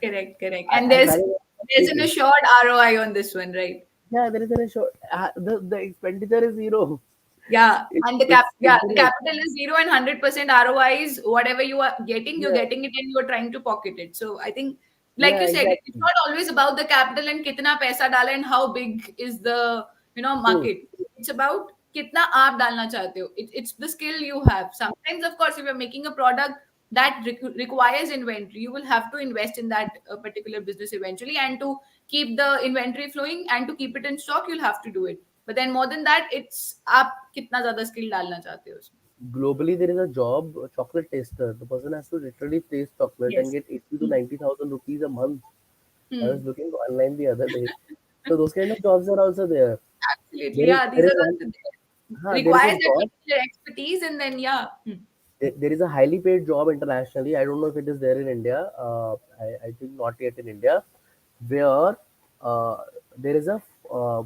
Correct. Correct. And I there's manage there's an speaking. assured ROI on this one, right? Yeah, there is an issue. The expenditure is zero. Yeah, and It's the zero. capital is zero and 100% ROI is whatever you are getting, you're Yeah, getting it and you're trying to pocket it. So I think, like yeah, you said, it's exactly. not always about the capital and kitna paisa dala and how big is the Hmm. market. It's about kitna aap dalna chahte ho. It's the skill you have. Sometimes, of course, if you're making a product that requires inventory, you will have to invest in that particular business eventually, and to keep the inventory flowing and to keep it in stock, you'll have to do it. But then more than that, it's आप कितना ज़्यादा skill डालना चाहते हो उसमें. Globally, there is a job, a chocolate taster. The person has to literally taste chocolate and Yes. get 80 to Hmm. 90,000 rupees a month. I was Hmm. looking online the other day. So those kind of jobs are also there. Absolutely. There is Yeah, these there is are one also there. there is a Requires that job. particular expertise and then yeah. There is a highly paid job internationally. I don't know if it is there in India. I think not yet in India, where uh, there is a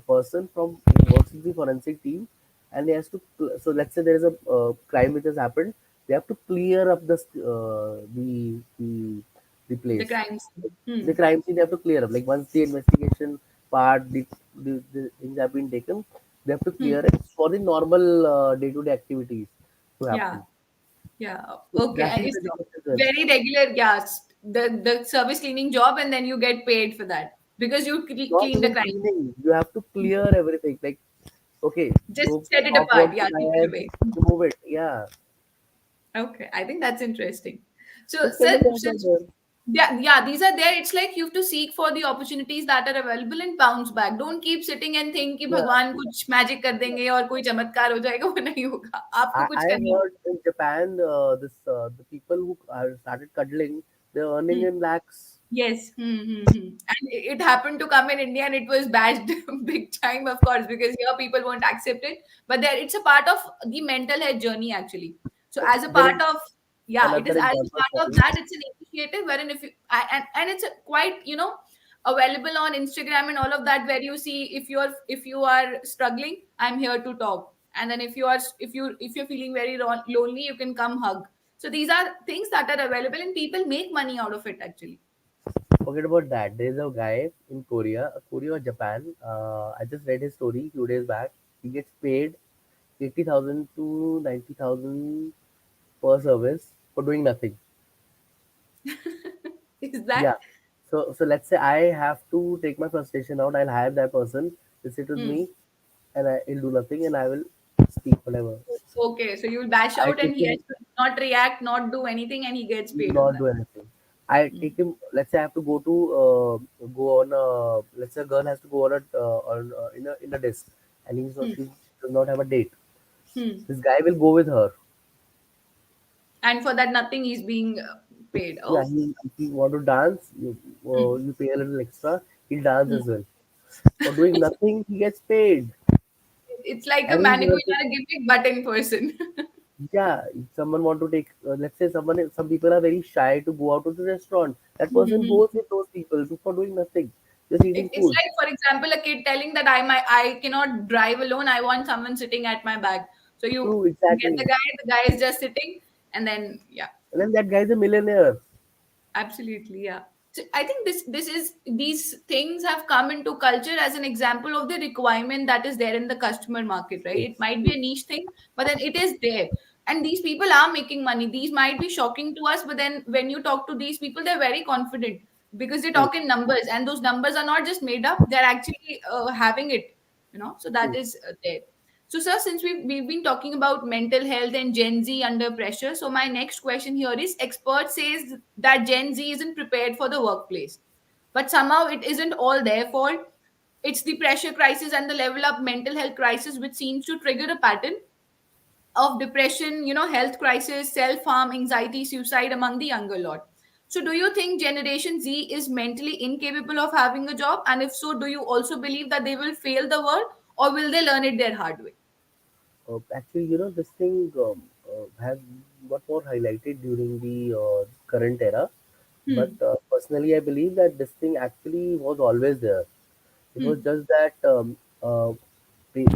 person from who works in the forensic team, and he has to. So let's say there is a crime which has happened. They have to clear up the The place. crimes. The Hmm. crime scene they have to clear up. Like once the investigation part, the things have been taken, they have to Hmm. clear it for the normal day-to-day activities to Yeah. happen. Yeah. So Okay. that And is it's the job as well. very regular, yes. The service cleaning job and then you get paid for that because you Not clean the even crime. cleaning. You have to clear everything. Like Okay, Just so set it top apart. wants to Yeah, buy keep it and away. to move it. Yeah, Okay, I think that's interesting. So, just tell them that since they're there. yeah, these are there. It's like you have to seek for the opportunities that are available and bounce back. Don't keep sitting and think कि Yeah, भगवान कुछ magic कर देंगे और कोई चमत्कार हो जाएगा. वो नहीं होगा. आपको कुछ I करना heard in Japan, this the people who are started cuddling, they're earning होगा. in lakhs. Yes. And it happened to come in India and it was bashed big time, of course, because here people won't accept it. But there, it's a part of the mental health journey, actually. So, as a There is part of, yeah, it is another as a example part for of me. that, it's an initiative wherein if you, and it's quite, available on Instagram and all of that, where you see if you are struggling, I'm here to talk. And then if you're feeling very lonely, you can come hug. So these are things that are available and people make money out of it, actually. Forget about that. There's a guy in Korea or Japan. I just read his story few days back. He gets paid 80,000 to 90,000 per service for doing nothing. Is that? Yeah. So let's say I have to take my frustration out. I'll hire that person to sit with Hmm. me, and he'll do nothing, and I will speak whatever. Okay, so you'll bash I out and take he has him to not react, not do anything, and he gets paid on not that. do anything. I Hmm. take him. Let's say I have to go on a. Let's say a girl has to go in a desk, and Hmm. she does not have a date. Hmm. This guy will go with her. And for that, nothing is being paid. Yeah, Oh. if you want to dance, Hmm. you pay a little extra. He'll dance Hmm. as well. For doing nothing, he gets paid. It's like a And he's mannequin working. or a gimmick, but in person. Yeah, if someone want to take, let's say some people are very shy to go out to the restaurant. That person Mhm. goes with those people for doing nothing, just eating It's food. like, for example, a kid telling that I cannot drive alone. I want someone sitting at my back. So you True, get exactly. the guy is just sitting, and then yeah. And then that guy's a millionaire. Absolutely, yeah. So I think these things have come into culture as an example of the requirement that is there in the customer market, right? Yes, It might be true, a niche thing, but then it is there. And these people are making money. These might be shocking to us, but then when you talk to these people, they're very confident because they true, talk in numbers, and those numbers are not just made up, they're actually having it. So that true. is there. So, sir, since we've been talking about mental health and Gen Z under pressure, so my next question here is: expert says that Gen Z isn't prepared for the workplace, but somehow it isn't all their fault. It's the pressure crisis and the level up mental health crisis which seems to trigger a pattern of depression, health crisis, self harm, anxiety, suicide among the younger lot. So, do you think Generation Z is mentally incapable of having a job? And if so, do you also believe that they will fail the world or will they learn it their hard way? Actually, this thing has got more highlighted during the current era. But Hmm. personally, I believe that this thing actually was always there. It was Hmm. just that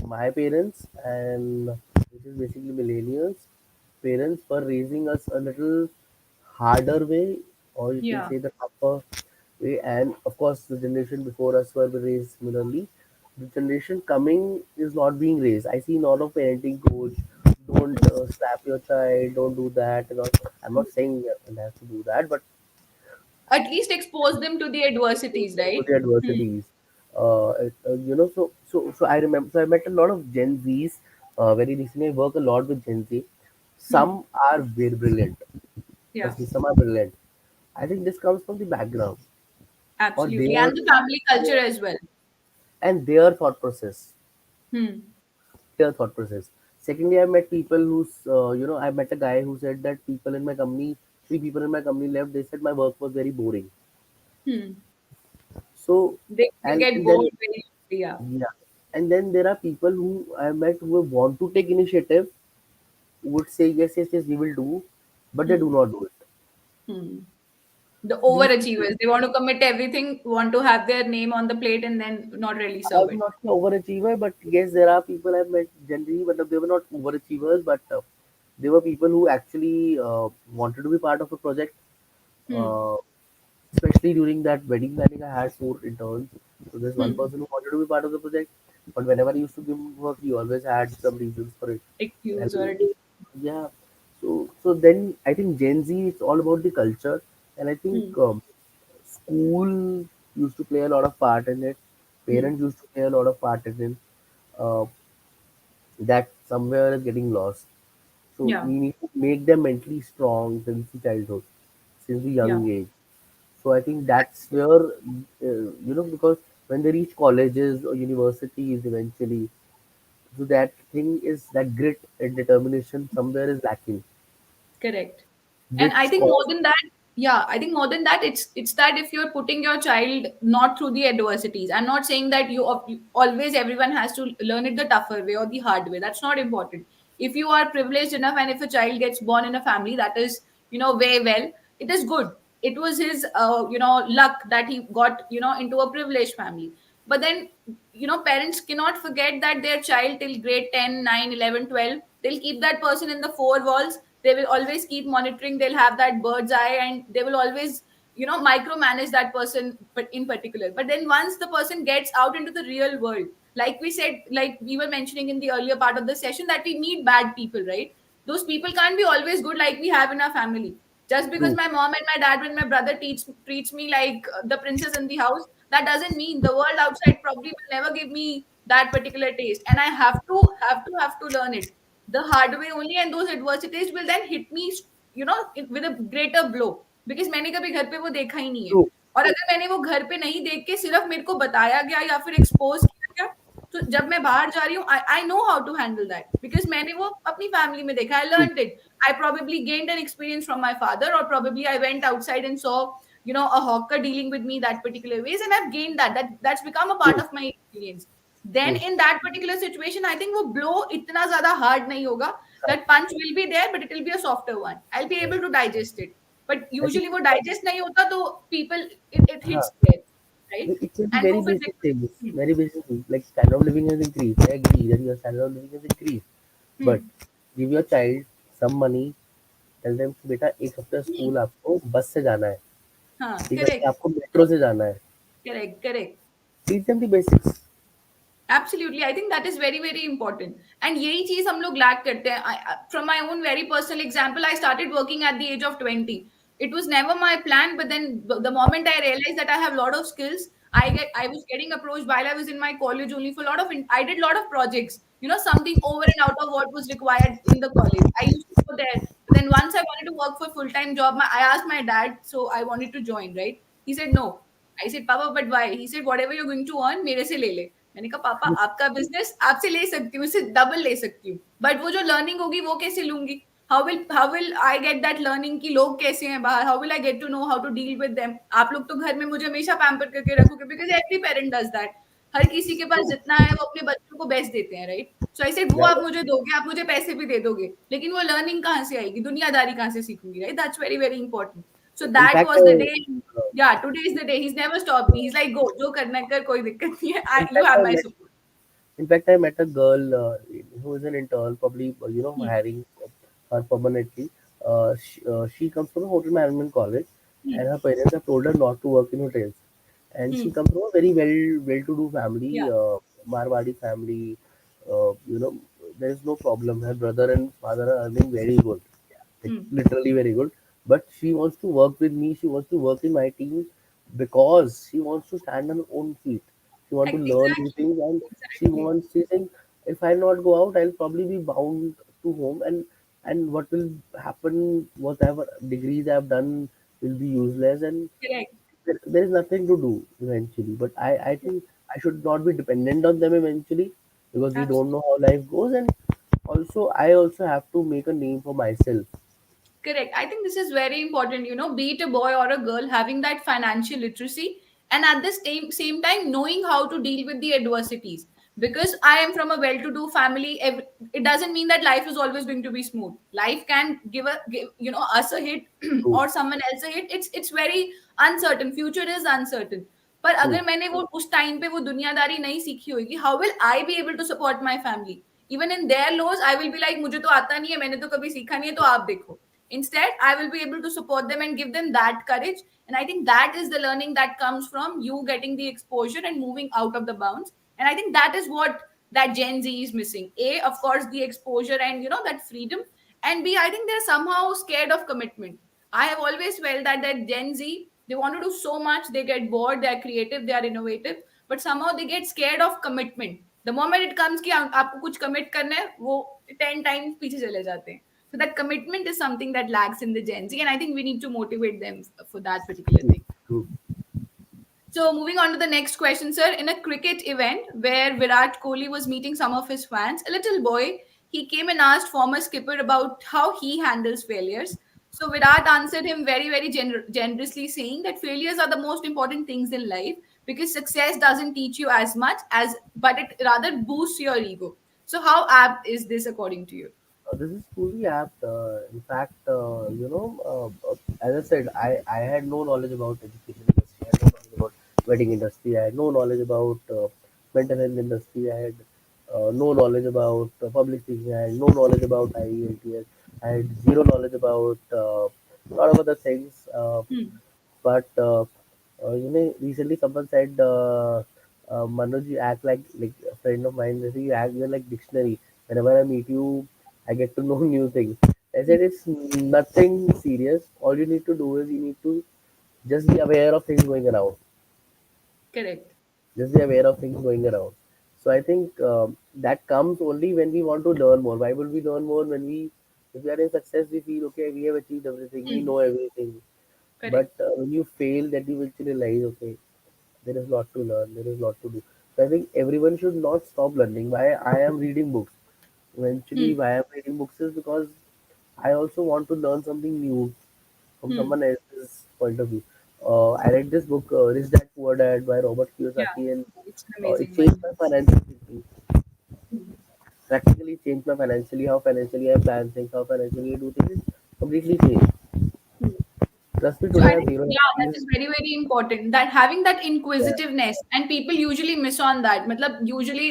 my parents and which is basically millennials, parents were raising us a little harder way, or you can Yeah. say the tougher way. And of course, the generation before us were raised similarly. The generation coming is not being raised. I see a lot of parenting coach. Don't slap your child. Don't do that. And all. I'm not saying you have to do that, but At least expose them to the adversities, to right? the Hmm. adversities. So I remember. So I met a lot of Gen Zs. Very recently, I work a lot with Gen Z. Hmm. Some are very brilliant. Yeah, Trust me, some are brilliant. I think this comes from the background or absolutely. And the family culture their as well. and their thought process. Hmm. Their thought process. Secondly, I met people I met a guy who said that people in my company, three people in my company left. They said my work was very boring. Hmm. So, They get and then bored very easily, yeah. yeah, and then there are people who I met who want to take initiative, would say yes, yes, yes, we will do, but they Hmm. do not do it. Hmm. The So these people overachievers. They want to commit everything, want to have their name on the plate and then not really are serve it. not an overachiever, but yes, there are people I've met generally, but they were not overachievers, but they were people who actually wanted to be part of a project. Hmm. Uh, Especially during that wedding planning, I had four interns. So there's one Hmm. person who wanted to be part of the project, but whenever I used to give him work, he always had some reasons for it. Excuse or And a de- yeah, so then I think Gen Z it's all about the culture, and I think Hmm. school used to play a lot of part in it. Hmm. Parents used to play a lot of part in it. Uh, that somewhere is getting lost. So Yeah. we need to make them mentally strong since the childhood, since the Yeah. young age. So I think that's where, because when they reach colleges or universities eventually, so that thing is that grit and determination somewhere is lacking, Correct. And I which think more cause. than that, yeah, I think more than that, it's that if you're putting your child not through the adversities, I'm not saying that always everyone has to learn it the tougher way or the hard way. That's not important. If you are privileged enough, and if a child gets born in a family that is, way well, it is good. It was his, luck that he got, into a privileged family. But then, parents cannot forget that their child till grade 10, 9, 11, 12, they'll keep that person in the four walls. They will always keep monitoring. They'll have that bird's eye, and they will always, micromanage that person, but in particular. But then once the person gets out into the real world, like we said, like we were mentioning in the earlier part of the session, that we meet bad people, right? Those people can't be always good like we have in our family. Just because True. my mom and my dad and my brother treats me like the princess in the house, that doesn't mean the world outside probably will never give me that particular taste, and I have to learn it the hard way only. And those adversities will then hit me, with a greater blow, because मैंने कभी घर पे वो देखा ही नहीं है. True. और अगर मैंने वो घर पे नहीं देख के सिर्फ मेरे को बताया गया या फिर एक्सपोज किया गया, तो जब मैं बाहर जा रही हूँ, I know how to handle that, because मैंने वो अपनी फैमिली में देखा, I True. Learn it. I probably gained an experience from my father, or probably I went outside and saw, a hawker dealing with me that particular ways, and I've gained that's become a part True. of my experience. Then True. in that particular situation, I think वो blow इतना ज़्यादा hard नहीं होगा. That punch will be there, but it will be a softer one. I'll be able to digest it. But I think, usually वो digest नहीं होता, तो people, it huh, hits there, right? it can be And very वो फिर basic things. hmm, Very basic things like standard of living has increased. I agree that your standard of living has increased, but hmm, give your child some money. Tell them कि बेटा एक हफ्ते school आपको बस से जाना है, हाँ, ठीक है, कि correct, आपको मेट्रो से जाना है. correct, correct. Teach them the basics. Absolutely, I think that is very very important. And यही चीज हम लोग lack करते हैं. From my own very personal example, I started working at the age of 20. It was never my plan, but then the moment I realized that I have a lot of skills, I was getting approached while I was in my college only for a lot of I did a lot of projects, something over and out of what was required in the college. I used to go there. But then once I wanted to work for full time job, I asked my dad, so I wanted to join, right? He said no. I said, Papa, but why? He said, whatever you're going to earn, मेरे से ले ले. मैंने कहा पापा आपका business आपसे ले सकती हूँ, इससे डबल ले सकती हूँ, बट वो जो लर्निंग होगी वो कैसे लूंगी? How will I get that learning कि लोग कैसे हैं बाहर? How will I get to know how to deal with them? आप लोग तो घर में मुझे हमेशा पैम्पर करके रखोगे, because every parent does that. हर किसी के पास जितना है वो अपने बच्चों को बेस्ट देते हैं, राइट? सो आई सेड वो Yeah. आप मुझे दोगे, आप मुझे पैसे भी दे दोगे, लेकिन वो लर्निंग कहाँ से आएगी? दुनियादारी कहाँ से सीखूंगी, right? That's very very important. So In that fact, was the day. Yeah, today is the day. He's never stopped me. He's like, go, जो करना है कर, कोई दिक्कत नहीं है. in You fact, have I my met support. In fact, I met a girl who is an intern, probably Hmm. hiring her permanently. She comes from a hotel management college, Hmm. and her parents have told her not to work in hotels. And she Hmm. comes from a very well-to-do family, Yeah. Marwadi family. Uh, you know, there is no problem. Her brother and father are earning very good, like Hmm. literally very good. But she wants to work with me. She wants to work in my team because she wants to stand on her own feet. She wants to learn new Exactly. things, and Exactly. she's saying, if I not go out, I'll probably be bound to home, and what will happen? Whatever degrees I've done will be useless, and Correct. there is nothing to do eventually. But I think I should not be dependent on them eventually because we don't Absolutely. know how life goes, and also I also have to make a name for myself. Correct. I think this is very important, be it a boy or a girl, having that financial literacy, and at the same time knowing how to deal with the adversities. Because I am from a well-to-do family, it doesn't mean that life is always going to be smooth. Life can give us a hit True, or someone else a hit. It's very uncertain. Future is uncertain. पर true, अगर मैंने वो उस time पे वो दुनियादारी नहीं सीखी होगी, how will I be able to support my family? Even in their loss I will be like, मुझे तो आता नहीं है, मैंने तो कभी सीखा नहीं है, तो आप देखो. Instead, I will be able to support them and give them that courage. And I think that is the learning that comes from you getting the exposure and moving out of the bounds. And I think that is what that Gen Z is missing. A, of course, the exposure and that freedom. And B, I think they're somehow scared of commitment. I have always felt that Gen Z, they want to do so much, they get bored, they're creative, they are innovative, but somehow they get scared of commitment. The moment it comes कि आपको कुछ commit करना है, वो 10 times पीछे चले जाते हैं. So that commitment is something that lacks in the Gen Z, and I think we need to motivate them for that particular True, thing. true. So moving on to the next question, sir. In a cricket event where Virat Kohli was meeting some of his fans, a little boy, he came and asked former skipper about how he handles failures. So Virat answered him very generously, saying that failures are the most important things in life because success doesn't teach you as much as, but it rather boosts your ego. So how apt is this according to you? This is truly apt. In fact, as I said, I had no knowledge about education industry. I had no knowledge about wedding industry. I had no knowledge about mental health industry. I had no knowledge about public speaking. I had no knowledge about IELTS. I had zero knowledge about a lot of other things. Hmm. But recently someone said, Manoj, you act like a friend of mine. They say you act, you're like dictionary. Whenever I meet you, I get to know new things. I said it's nothing serious. All you need to do is you need to just be aware of things going around. Correct. Just be aware of things going around. So I think that comes only when we want to learn more. Why would we learn more when if we are in success, we feel okay, we have achieved everything, we Hmm. know everything. But Correct. when you fail, that you will realize, okay, there is a lot to learn, there is a lot to do. So I think everyone should not stop learning. Why I am reading books? Eventually, Hmm. why I'm reading books is because I also want to learn something new from Hmm. someone else's point of view. I read this book, Rich Dad Poor Dad by Robert Yeah, Kiyosaki, and it's an it amazing changed one. my financial thinking. Practically changed my financially, how financially I plan things, how financially I do things. Completely changed. Hmm. Trust me, So today I I have think, zero yeah, that experience. is very important. That having that Yeah, inquisitiveness, and people usually miss on that. Matlab, usually,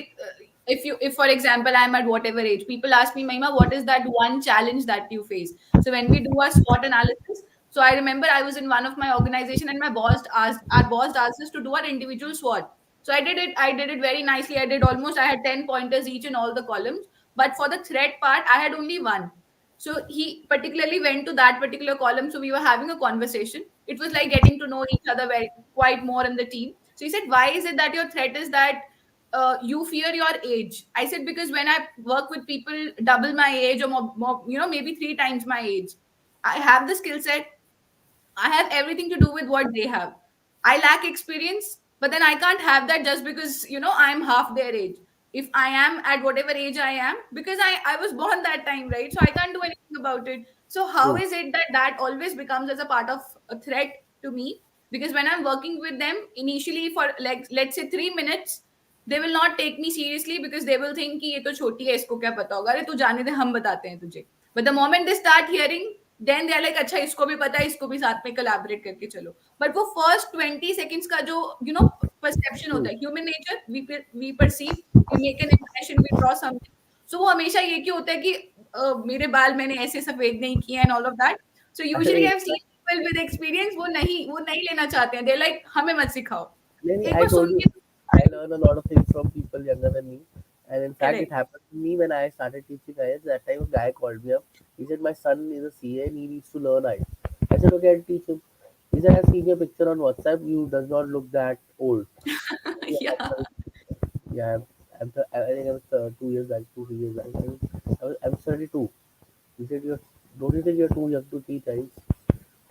if for example, I'm at whatever age, people ask me, Mahima, what is that one challenge that you face? So when we do a SWOT analysis, so I remember I was in one of my organization and our boss asked us to do our individual SWOT. So I did it. I did it very nicely. I had 10 pointers each in all the columns. But for the threat part, I had only one. So he particularly went to that particular column. So we were having a conversation. It was like getting to know each other very quite more in the team. So he said, "Why is it that your threat is that you fear your age?" I said, "Because when I work with people double my age or more, maybe three times my age, I have the skill set. I have everything to do with what they have. I lack experience, but then I can't have that just because, I'm half their age. If I am at whatever age I am, because I was born that time, right? So I can't do anything about it. So how true. is it that that always becomes as a part of a threat to me? Because when I'm working with them, initially for like, let's say 3 minutes, they will not take me seriously because they will think कि ये तो छोटी है इसको क्या पता होगा अरे तू जाने दे हम बताते हैं तुझे but the moment they start hearing then they are like अच्छा इसको भी पता है इसको भी साथ में collaborate करके चलो but वो first 20 seconds का जो perception होता True. है human nature we perceive we make an impression we draw something so वो हमेशा ये क्यों होता है कि मेरे बाल मैंने ऐसे सफेद नहीं किए and all of that so usually I've seen people with experience वो नहीं लेना चाहते हैं they're like हमें मत सिखाओ Maybe एक I bar told soon you, के I learn a lot of things from people younger than me. And in fact, it correct happened to me when I started teaching IELTS. That time, a guy called me up. He said, my son is a CA and he needs to learn IELTS. I said, okay, I'll teach him. He said, I've seen your picture on WhatsApp. You does not look that old. Yeah, I'm yeah 30. Yeah, I think I was 2 years back, 2 3 years back. I'm 32. He said, don't you think you're too young to teach IELTS?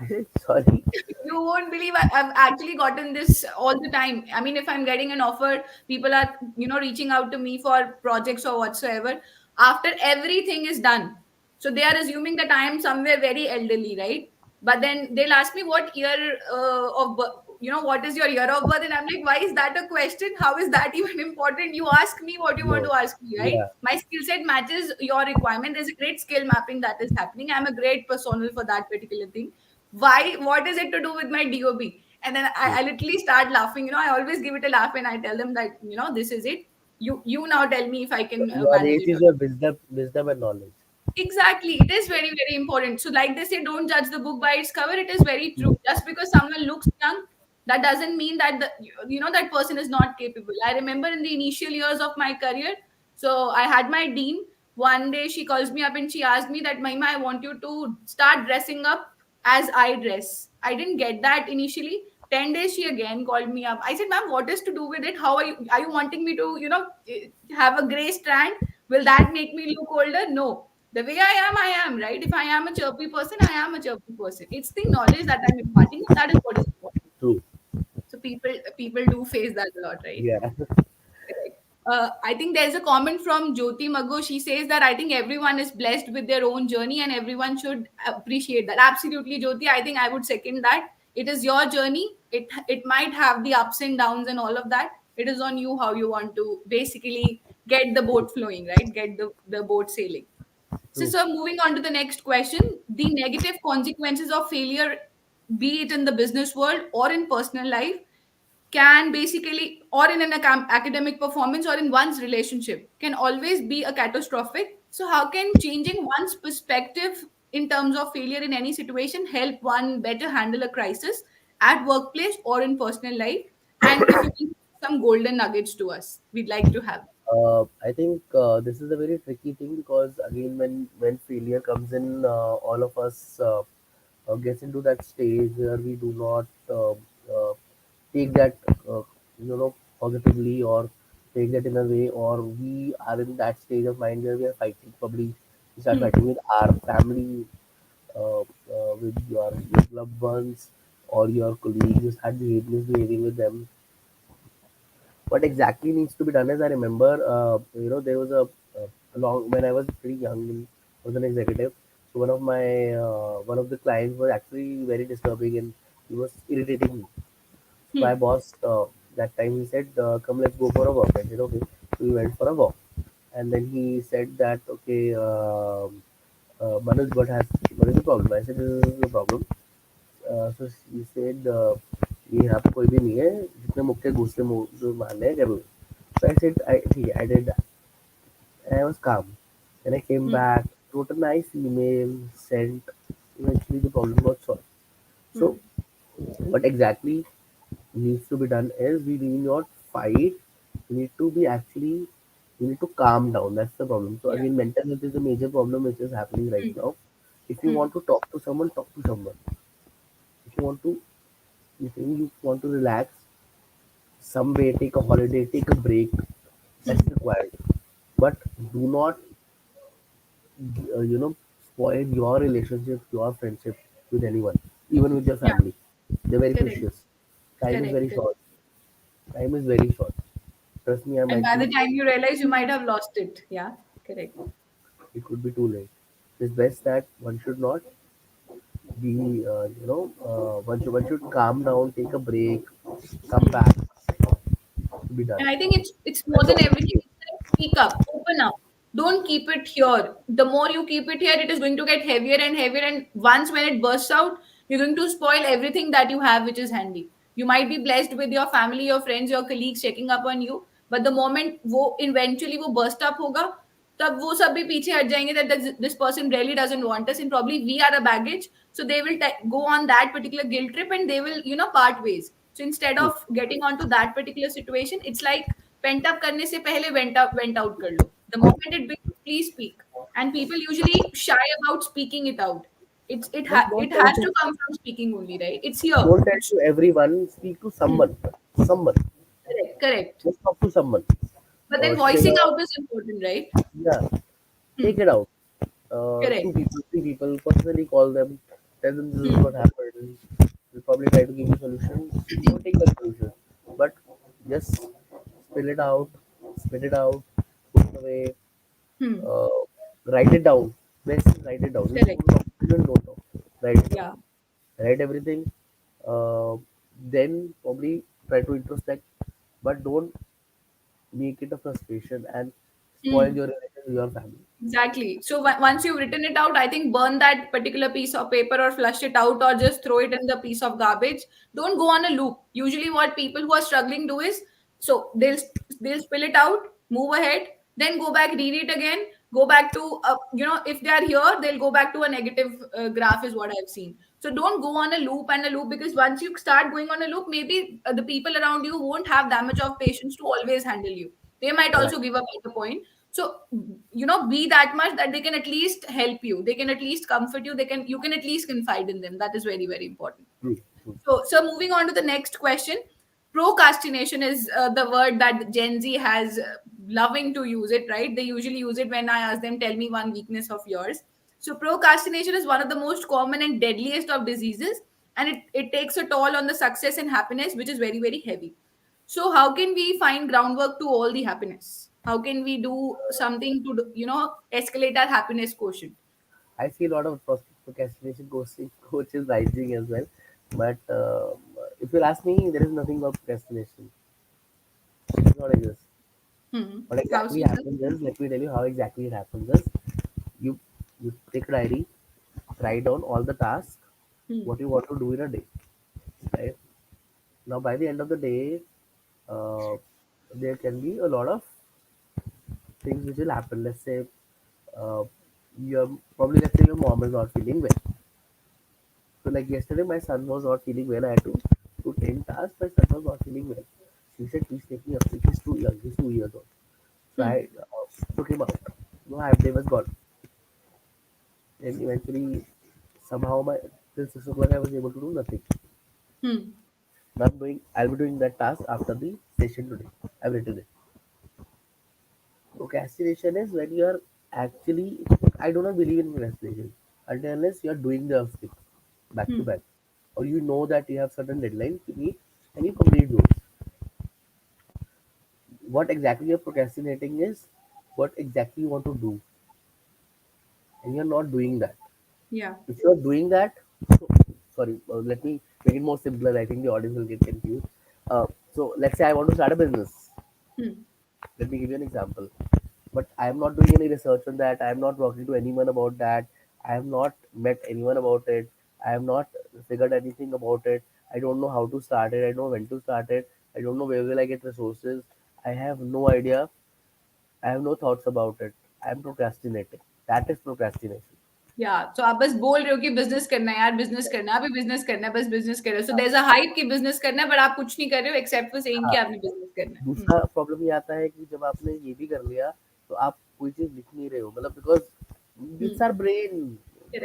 I said, sorry. You won't believe I've actually gotten this all the time. I mean, if I'm getting an offer, people are, reaching out to me for projects or whatsoever. After everything is done, so they are assuming that I am somewhere very elderly, right? But then they'll ask me what year of birth, what is your year of birth, and I'm like, why is that a question? How is that even important? You ask me what you want No. to ask me, right? Yeah. My skill set matches your requirement. There's a great skill mapping that is happening. I'm a great personnel for that particular thing why what is it to do with my dob and then I literally start laughing I always give it a laugh and I tell them that this is it you now tell me if I can Your manage age it or is your wisdom and knowledge. exactly. It is very important. So, like they say, don't judge the book by its cover. It is very true. Just because someone looks young, that doesn't mean that that person is not capable. I remember in the initial years of my career, so I had my dean. One day she calls me up and she asked me that Mahima, I want you to start dressing up as I dress. I didn't get that initially, 10 days she again called me up. I said, ma'am, what is to do with it? How are you wanting me to, have a gray strand? Will that make me look older? No. The way I am, right? If I am a chirpy person, I am a chirpy person. It's the knowledge that I'm imparting, and that is what is important. True. So people do face that a lot, right? Yeah. Correct. I think there's a comment from Jyoti Mago. She says that I think everyone is blessed with their own journey and everyone should appreciate that. Absolutely, Jyoti. I think I would second that. It is your journey. It might have the ups and downs and all of that. It is on you how you want to basically get the boat flowing, right? Get the boat sailing. So, True. sir, moving on to the next question. The negative consequences of failure, be it in the business world or in personal life, can basically, or in an academic performance or in one's relationship, can always be a catastrophic. So how can changing one's perspective in terms of failure in any situation help one better handle a crisis at workplace or in personal life? And if you can give some golden nuggets to us, we'd like to have. I think this is a very tricky thing because again, when failure comes in, all of us gets into that stage where we do not take that uh, positively, or take that in a way, or we are in that stage of mind where we are fighting. Probably we start Hmm. fighting with our family, with your loved ones or your colleagues. You start misbehaving with them. What exactly needs to be done is, I remember, there was a long, when I was pretty young and was an executive. So one of the clients was actually very disturbing and he was irritating me. So my Hmm. boss, that time he said, come, let's go for a walk. I said, okay. So we went for a walk. And then he said that, okay, Manoj, what is the problem? I said, this is the problem. So he said, ये यहाँ पे कोई भी नहीं है, जितने मुक्के घुसे जो मारने हैं कर लो. So I said, ठीक है, I did that. And I was calm. Then I came Hmm. back, wrote a nice email, sent. Eventually the problem got solved. Hmm. So what exactly needs to be done is, we need not fight. We need to be actually, we need to calm down. That's the problem. So Yeah. again, mental health is a major problem which is happening right Hmm. now. If you Hmm. want to talk to someone, talk to someone. If you want to, if you want to relax, some way, take a holiday, take a break. That's Hmm. required. But do not, spoil your relationship, your friendship with anyone, even with your Yeah. family. They're very Correct. precious. Time is Correct. very Correct. short. Time is very short. Trust me, I And by the mentioned time you realize, you might have lost it. Yeah. Correct. it could be too late. It's best that one should not be, one should calm down, take a break, come Hmm. back to be done. And I think it's more That's than all. everything. It's like speak up, open up. Don't keep it here. The more you keep it here, it is going to get heavier and heavier. And once when it bursts out, you're going to spoil everything that you have, which is handy. You might be blessed with your family, your friends, your colleagues checking up on you, but the moment वो eventually वो burst up होगा, तब वो सब भी पीछे हट जाएंगे that this person really doesn't want us and probably we are a baggage. So they will go on that particular guilt trip and they will part ways. So instead True. of getting onto that particular situation, it's like pent up करने से पहले went out कर लो. The moment it begins, please speak. And people usually shy about speaking it out. Just don't It tell has to to come from speaking only, right? It's here. don't tell It's to everyone. Speak to hmm, someone. Someone. correct, correct. Just talk to someone. But then Share voicing out is important, right? Yeah. Take Hmm, it out. correct. Two people, three people, personally call them, tell them this is Hmm, what happened. We'll probably try to give you solution. You take the solution. But just spill it out, spit it out, put it away, hmm, uh, write it down. Best is write it down. correct. Don't talk. Write it down. Yeah. Write everything. Uh, then probably try to introspect, but don't make it a frustration and spoil Hmm. your relation with your family. Exactly. So once you've written it out, I think burn that particular piece of paper or flush it out or just throw it in the piece of garbage. Don't go on a loop. Usually, what people who are struggling do is so they'll spill it out, move ahead, then go back, read it again, go back to if they are here, they'll go back to a negative graph is what I've seen. So don't go on a loop and a loop because once you start going on a loop, maybe the people around you won't have that much of patience to always handle you. They might Right. also give up at the point. So be that much that they can at least help you, they can at least comfort you, you can at least confide in them. That is very, very important. True. So moving on to the next question. Procrastination is the word that Gen Z has loving to use it, right? They usually use it when I ask them, tell me one weakness of yours. So procrastination is one of the most common and deadliest of diseases, and it takes a toll on the success and happiness, which is very, very heavy. So how can we find groundwork to all the happiness? How can we do something to, escalate our happiness quotient? I see a lot of procrastination coaches rising as well. But if you ask me, there is nothing about procrastination. It does not exist. Hmm. What How exactly so, sir? happens is, let me tell you how exactly it happens is, you you take a diary, write down all the tasks, Hmm. what you want to do in a day. Right? Now, by the end of the day, uh, there can be a lot of things which will happen. Let's say, uh, let's say your mom is not feeling well. So like yesterday, my son was not feeling well. I had to do 10 tasks. My son was not feeling well. She said, "Please take me up. He's too young. He's 2 years old." So Hmm. I took him out. No half day was gone. And eventually, somehow till 6 o'clock, I was able to do nothing. Hmm. Now I'll be doing that task after the session today. I've written it. Procrastination is when you are actually, I do not believe in procrastination until unless you are doing the thing back to Hmm. back, or you know that you have certain deadlines to meet and you complete those. What exactly you're procrastinating is what exactly you want to do, and you're not doing that. Yeah. If you're doing that, sorry, let me make it more simpler. I think the audience will get confused. So let's say I want to start a business. Hmm. Let me give you an example. But I am not doing any research on that. I am not talking to anyone about that. I have not met anyone about it. I have not figured anything about it. I don't know how to start it. I don't know when to start it. I don't know where will I get resources. I have no idea. I have no thoughts about it. I am procrastinating. That is procrastination. या तो आप बस बोल रहे हो कि business करना है यार बिजनेस करना है अभी बिजनेस करना है बस बिजनेस कर रहे हो so there is a hype कि बिजनेस करना है बट आप कुछ नहीं कर रहे हो एक्सेप्ट फॉर सेइंग कि हाँ, आपने बिजनेस करना है दूसरा प्रॉब्लम ये आता है कि जब आपने ये भी कर लिया तो आप कोई चीज लिख नहीं रहे हो मतलब because it's our brain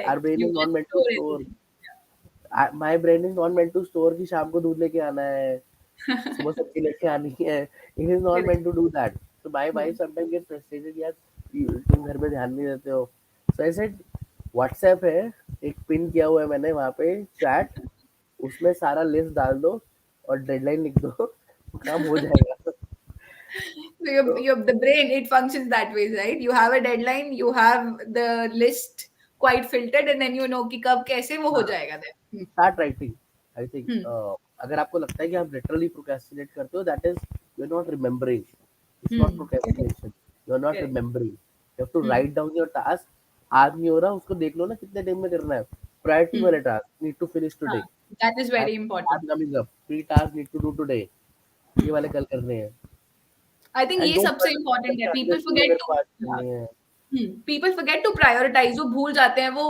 our correct brain you is not just meant to store store everything my brain is not meant to store कि शाम को दूध लेके आना है सुबह सब्जी लेके आनी है it is not correct meant to do that so my wife sometime get frustrated यार तुम घर में ध्यान नहीं देते हो सो आई सेड व्हाट्सएप है एक पिन किया हुआ है मैंने वहां पे चैट उसमें सारा लिस्ट डाल दो और डेडलाइन लिख दो काम हो जाएगा so your the brain it functions that way right you have a deadline you have the list quite filtered and then you know कि कब कैसे वो हो हाँ जाएगा then start writing I think hmm. अगर आपको लगता है कि आप लिटरली प्रोक्रेस्टिनेट करते हो that is you are not remembering it's not Correct. Procrastination you are not Correct. Remembering you have to Hmm. Write down your task आज नहीं हो रहा उसको देख लो ना कितने टाइम में करना है प्रायोरिटी Hmm. वाले task need to finish today हाँ, that is I very important. Task coming up 3 task need to do today ये Hmm. वाले कल करने हैं I think एंड ये डोंट सबसे इम्पोर्टेंट है पीपल लिस्ट फॉरगेट मेरे टू को आज करनी है पीपल फॉरगेट टू प्रायोरिटाइज वो भूल जाते हैं वो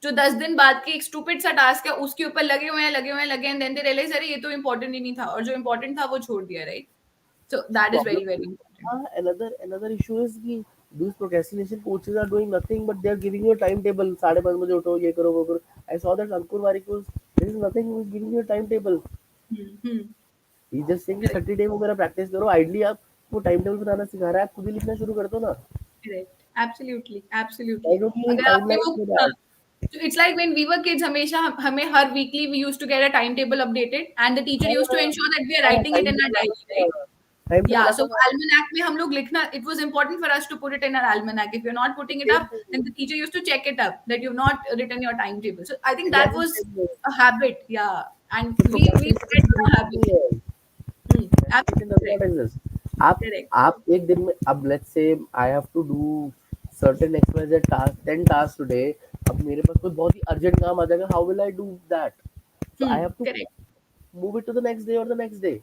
जो 10 दिन बाद की एक स्टूपिड सा टास्क है उसके ऊपर लगे एंड देन दे रियलाइज अरे ये तो इम्पोर्टेंट ही नहीं था और जो इम्पोर्टेंट था वो छोड़ दिया right so So that is problem very very important another issue is कि these procrastination coaches are doing nothing but they are giving you a timetable 5:30 उठो ये करो वो करो I saw that Ankur Warikoo was there is nothing who is giving you a timetable he just saying कि correct 30 day में मेरा practice करो ideally आप वो timetable बनाना सिखा रहा है आप खुद ही लिखना शुरू कर दो ना correct absolutely why absolutely don't you need अगर आपने timeline वो for हाँ that so it's like when we were kids हमेशा हमें हर weekly we used to get a timetable updated and the teacher used to हाँ ensure that we are हाँ writing it in our timetable आता diary right था timetable Yeah, so आता था almanac में हम लोग लिखना it was important for us to put it in our almanac. If you're not putting it same up, thing then the teacher used to check it up that you've not written your timetable. So I think that exactly was same thing a habit. Yeah, and तो we procrastination forget कुछ our नहीं habits. है Procrastination Absolutely does not correct. exist. आप Correct. आप एक दिन में अब let's say I have to do certain XYZ task 10 tasks today अब मेरे पास कोई बहुत ही अर्जेंट काम आ जाएगा how will I do that so I have to Correct. move it to the next day or the next day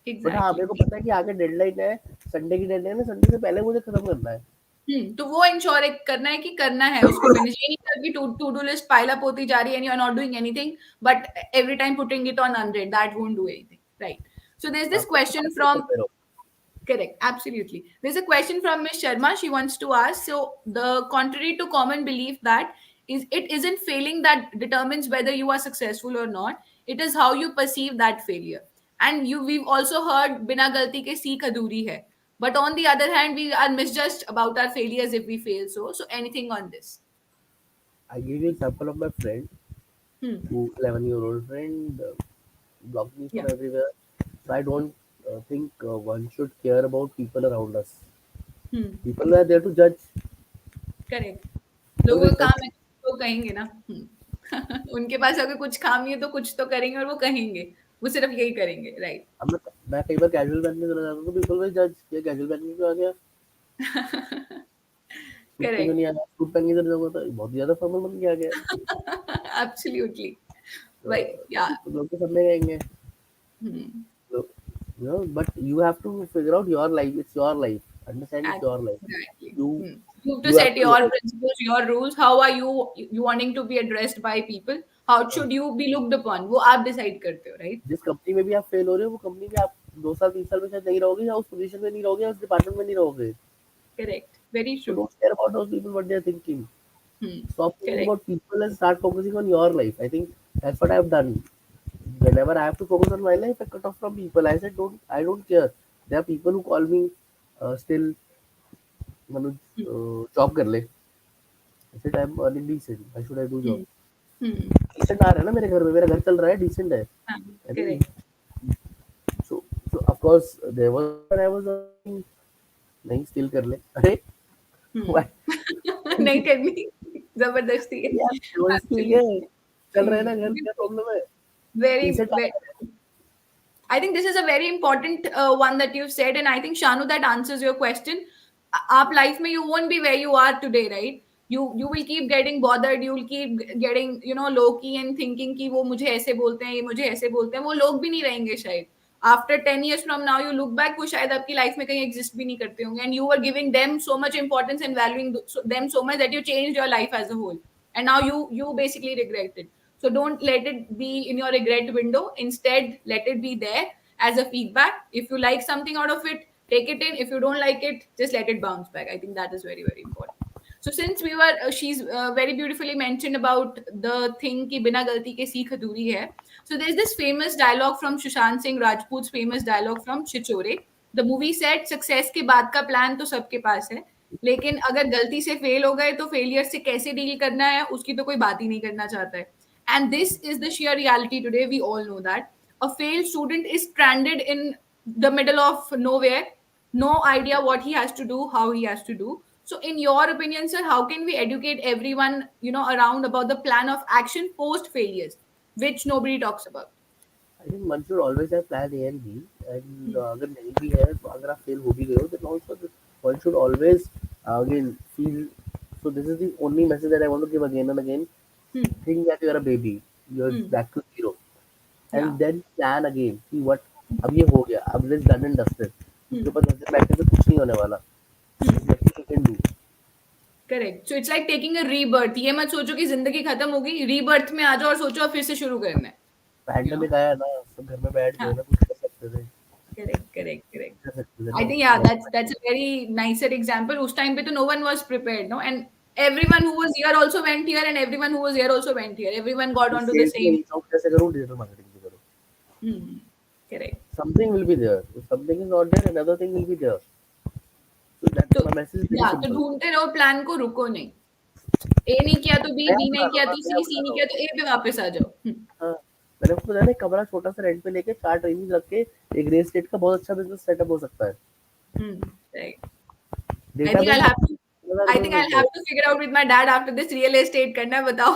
but हाँ Exactly. मेरे को पता है कि आगे डेडलाइन है संडे की डेडलाइन है संडे से पहले मुझे खत्म करना है तो वो इंश्योर करना है कि करना है उसको फिनिश ये नहीं कर कि to do list pile up होती जा रही है and you are not doing anything but every time putting it on 100 that won't do anything right so there is this आपको क्वेश्चन टास्क फ्रॉम करते रहो Correct, absolutely. There's a question from Ms. Sharma. She wants to ask so, the contrary to common belief that is it isn't failing that determines whether you are successful or not. It is how you perceive that failure. And we've also heard bina galti ke seek adhuri hai, but on the other hand we are misjudged about our failures if we fail. So anything on this? I give you example of my friend, Hmm. who 11-year-old friend, blocked me Yeah. from everywhere. So I don't think one should care about people around us. Hmm. People are there to judge. Correct. People लोगों will का judge. काम है तो कहेंगे ना. उनके पास अगर कुछ काम नहीं है तो कुछ तो करेंगे और वो कहेंगे. वो सिर्फ यही करेंगे, राइट. अब मैं कई बार कैजुअल पहन के चला जाता हूँ तो पीपल विल जज, ये कैजुअल पहन के क्यों आ गया, सूट पे क्यों करेक्ट. नहीं आया, सूट पहन के चले जाऊंगा तो बहुत ज्यादा फॉर्मल बन के आ गया. एब्सोल्युटली. तो भाई या. लोग के सामने कहेंगे. So, but you have to figure out your life. It's your life. Understand, it's your life. Exactly. You You have to you have set to your live. principles, your rules. How are you wanting to be addressed by people? How should you be looked upon? वो आप decide करते हो, right? जिस company में भी आप fail हो रहे हो, वो कंपनी में आप 2 साल 3 साल में शायद नहीं रहोगे, या उस पोजीशन में नहीं रहोगे, या उस डिपार्टमेंट में नहीं रहोगे. Correct. Very So true. don't care about those people what they are thinking. Stop thinking Correct. about people and start focusing on your life. I think that's what I've done. Whenever I have to focus on my life, I cut off from people. I said, I don't care. There are people who call me still, Manuj, job कर ले. I said I'm earning decent. Why should I do job? Hmm. Hmm. Decent आ रहा है ना मेरे घर में, मेरा घर चल रहा है, decent है. हाँ, I think correct. so of course there was when I was earning, नहीं still कर ले. अरे why? नहीं करनी. जबरदस्ती है. यार जबरदस्ती है. Absolutely. चल रहा है ना घर, क्या प्रॉब्लम है? Very, Decent आ very. रहा है. I think this is a very important one that you've said, and I think Shanu that answers your question. Aap life mein you won't be where you are today, right? You will keep getting bothered. You will keep getting low key and thinking कि वो मुझे ऐसे बोलते हैं, ये मुझे ऐसे बोलते हैं. वो लोग भी नहीं रहेंगे शायद. After 10 years from now, you look back, वो शायद आपकी life में कहीं exist भी नहीं करते होंगे, and you were giving them so much importance and valuing them so much that you changed your life as a whole, and now you basically regret it. So don't let it be in your regret window. Instead, let it be there as a feedback. If you like something out of it, take it in. If you don't like it, just let it bounce back. I think that is very, very important. So since we were, she's very beautifully mentioned about the thing ki bina galti ke seekh adhuri hai. So there's this famous dialogue from Sushant Singh Rajput's famous dialogue from Chichore. The movie said, success के बाद का plan तो सबके पास है, लेकिन अगर गलती से फेल हो गए तो फेलियर से कैसे डील करना है उसकी तो कोई बात ही नहीं करना चाहता है. And this is the sheer reality today. We all know that a failed student is stranded in the middle of nowhere, no idea what he has to do, how he has to do. So in your opinion, sir, how can we educate everyone around about the plan of action post failures, which nobody talks about? I think one should always have plan A and B, and Hmm. अगर नहीं भी है तो अगर आप fail हो भी गए हो, then also one should always again feel. So this is the only message that I want to give again and again. Hmm. Think that you are a baby, you're Hmm. back to zero, Yeah. and then plan again. See what, अब ये हो गया, अब this done and dusted. Hmm. उसके ऊपर 10 दिन बैठने से कुछ नहीं होने वाला. There's nothing you can do. Correct. So it's like taking a rebirth. ये मत सोचो कि जिंदगी खत्म होगी, रीबर्थ में आ जाओ और सोचो अब फिर से शुरू करना है. पैंडेमिक आया ना, सब घर में बैठ हाँ. गए ना, कुछ कर सकते थे, करेक्ट, करेक्ट, करेक्ट. कर सकते थे I ना. think yeah, that's a very nicer example. उस time पे तो no one was prepared, no, and everyone who was here also went here, and everyone who was here also went here. Everyone got onto the sales में same. Reach out कैसे करूँ, digital marketing से करूँ. Hmm. Correct. Something will be there. If something is not there, another thing will be there. So that's तो my message is very या तो simple. ढूंढते रहो प्लान को, रुको नहीं. ए नहीं किया तो बी, नया बी बना नहीं लो किया ना, तो नया सी, बना सी नहीं लो. किया तो ए पे वापस आ जाओ. हाँ, मैंने आपको बताया ना, एक कमरा छोटा सा रेंट पे लेके 4 ट्रेनिंग रख के एक रियल एस्टेट का बहुत अच्छा बिजनेस सेटअप हो सकता है. Right. I data think I'll base have to. I think I'll have to figure out with my dad after this real estate करना है, बताओ.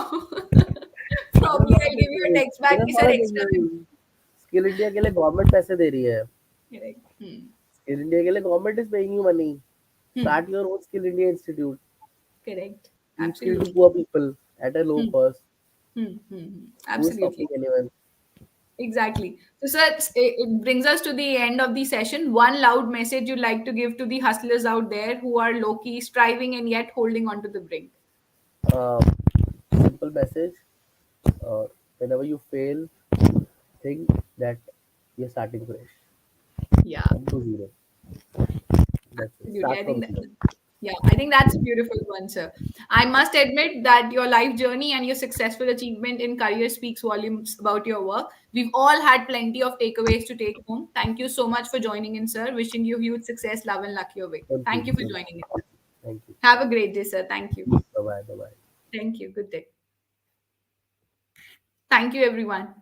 Probably I'll give you a text back कि sir extra में. Skill India के लिए government पैसे दे रही है. Correct. स्किल इंडिया के लिए government is paying you money. Start your own skill India institute. Correct. Teach skill to Absolutely. poor people at a low Hmm. cost. Who is Absolutely. stopping anyone? Exactly. So, sir, it brings us to the end of the session. One loud message you'd like to give to the hustlers out there who are low key, striving, and yet holding on to the brink. Uh, Simple message. Uh, Whenever you fail, think that you're starting fresh. Yeah. Come to zero. That's it. Absolutely. Start I from think zero. Yeah, I think that's a beautiful one, sir. I must admit that your life journey and your successful achievement in career speaks volumes about your work. We've all had plenty of takeaways to take home. Thank you so much for joining in, sir. Wishing you huge success, love, and luck your way. Thank you. Thank you for joining in. Thank you. Have a great day, sir. Thank you. Bye bye. Bye bye. Thank you. Good day. Thank you, everyone.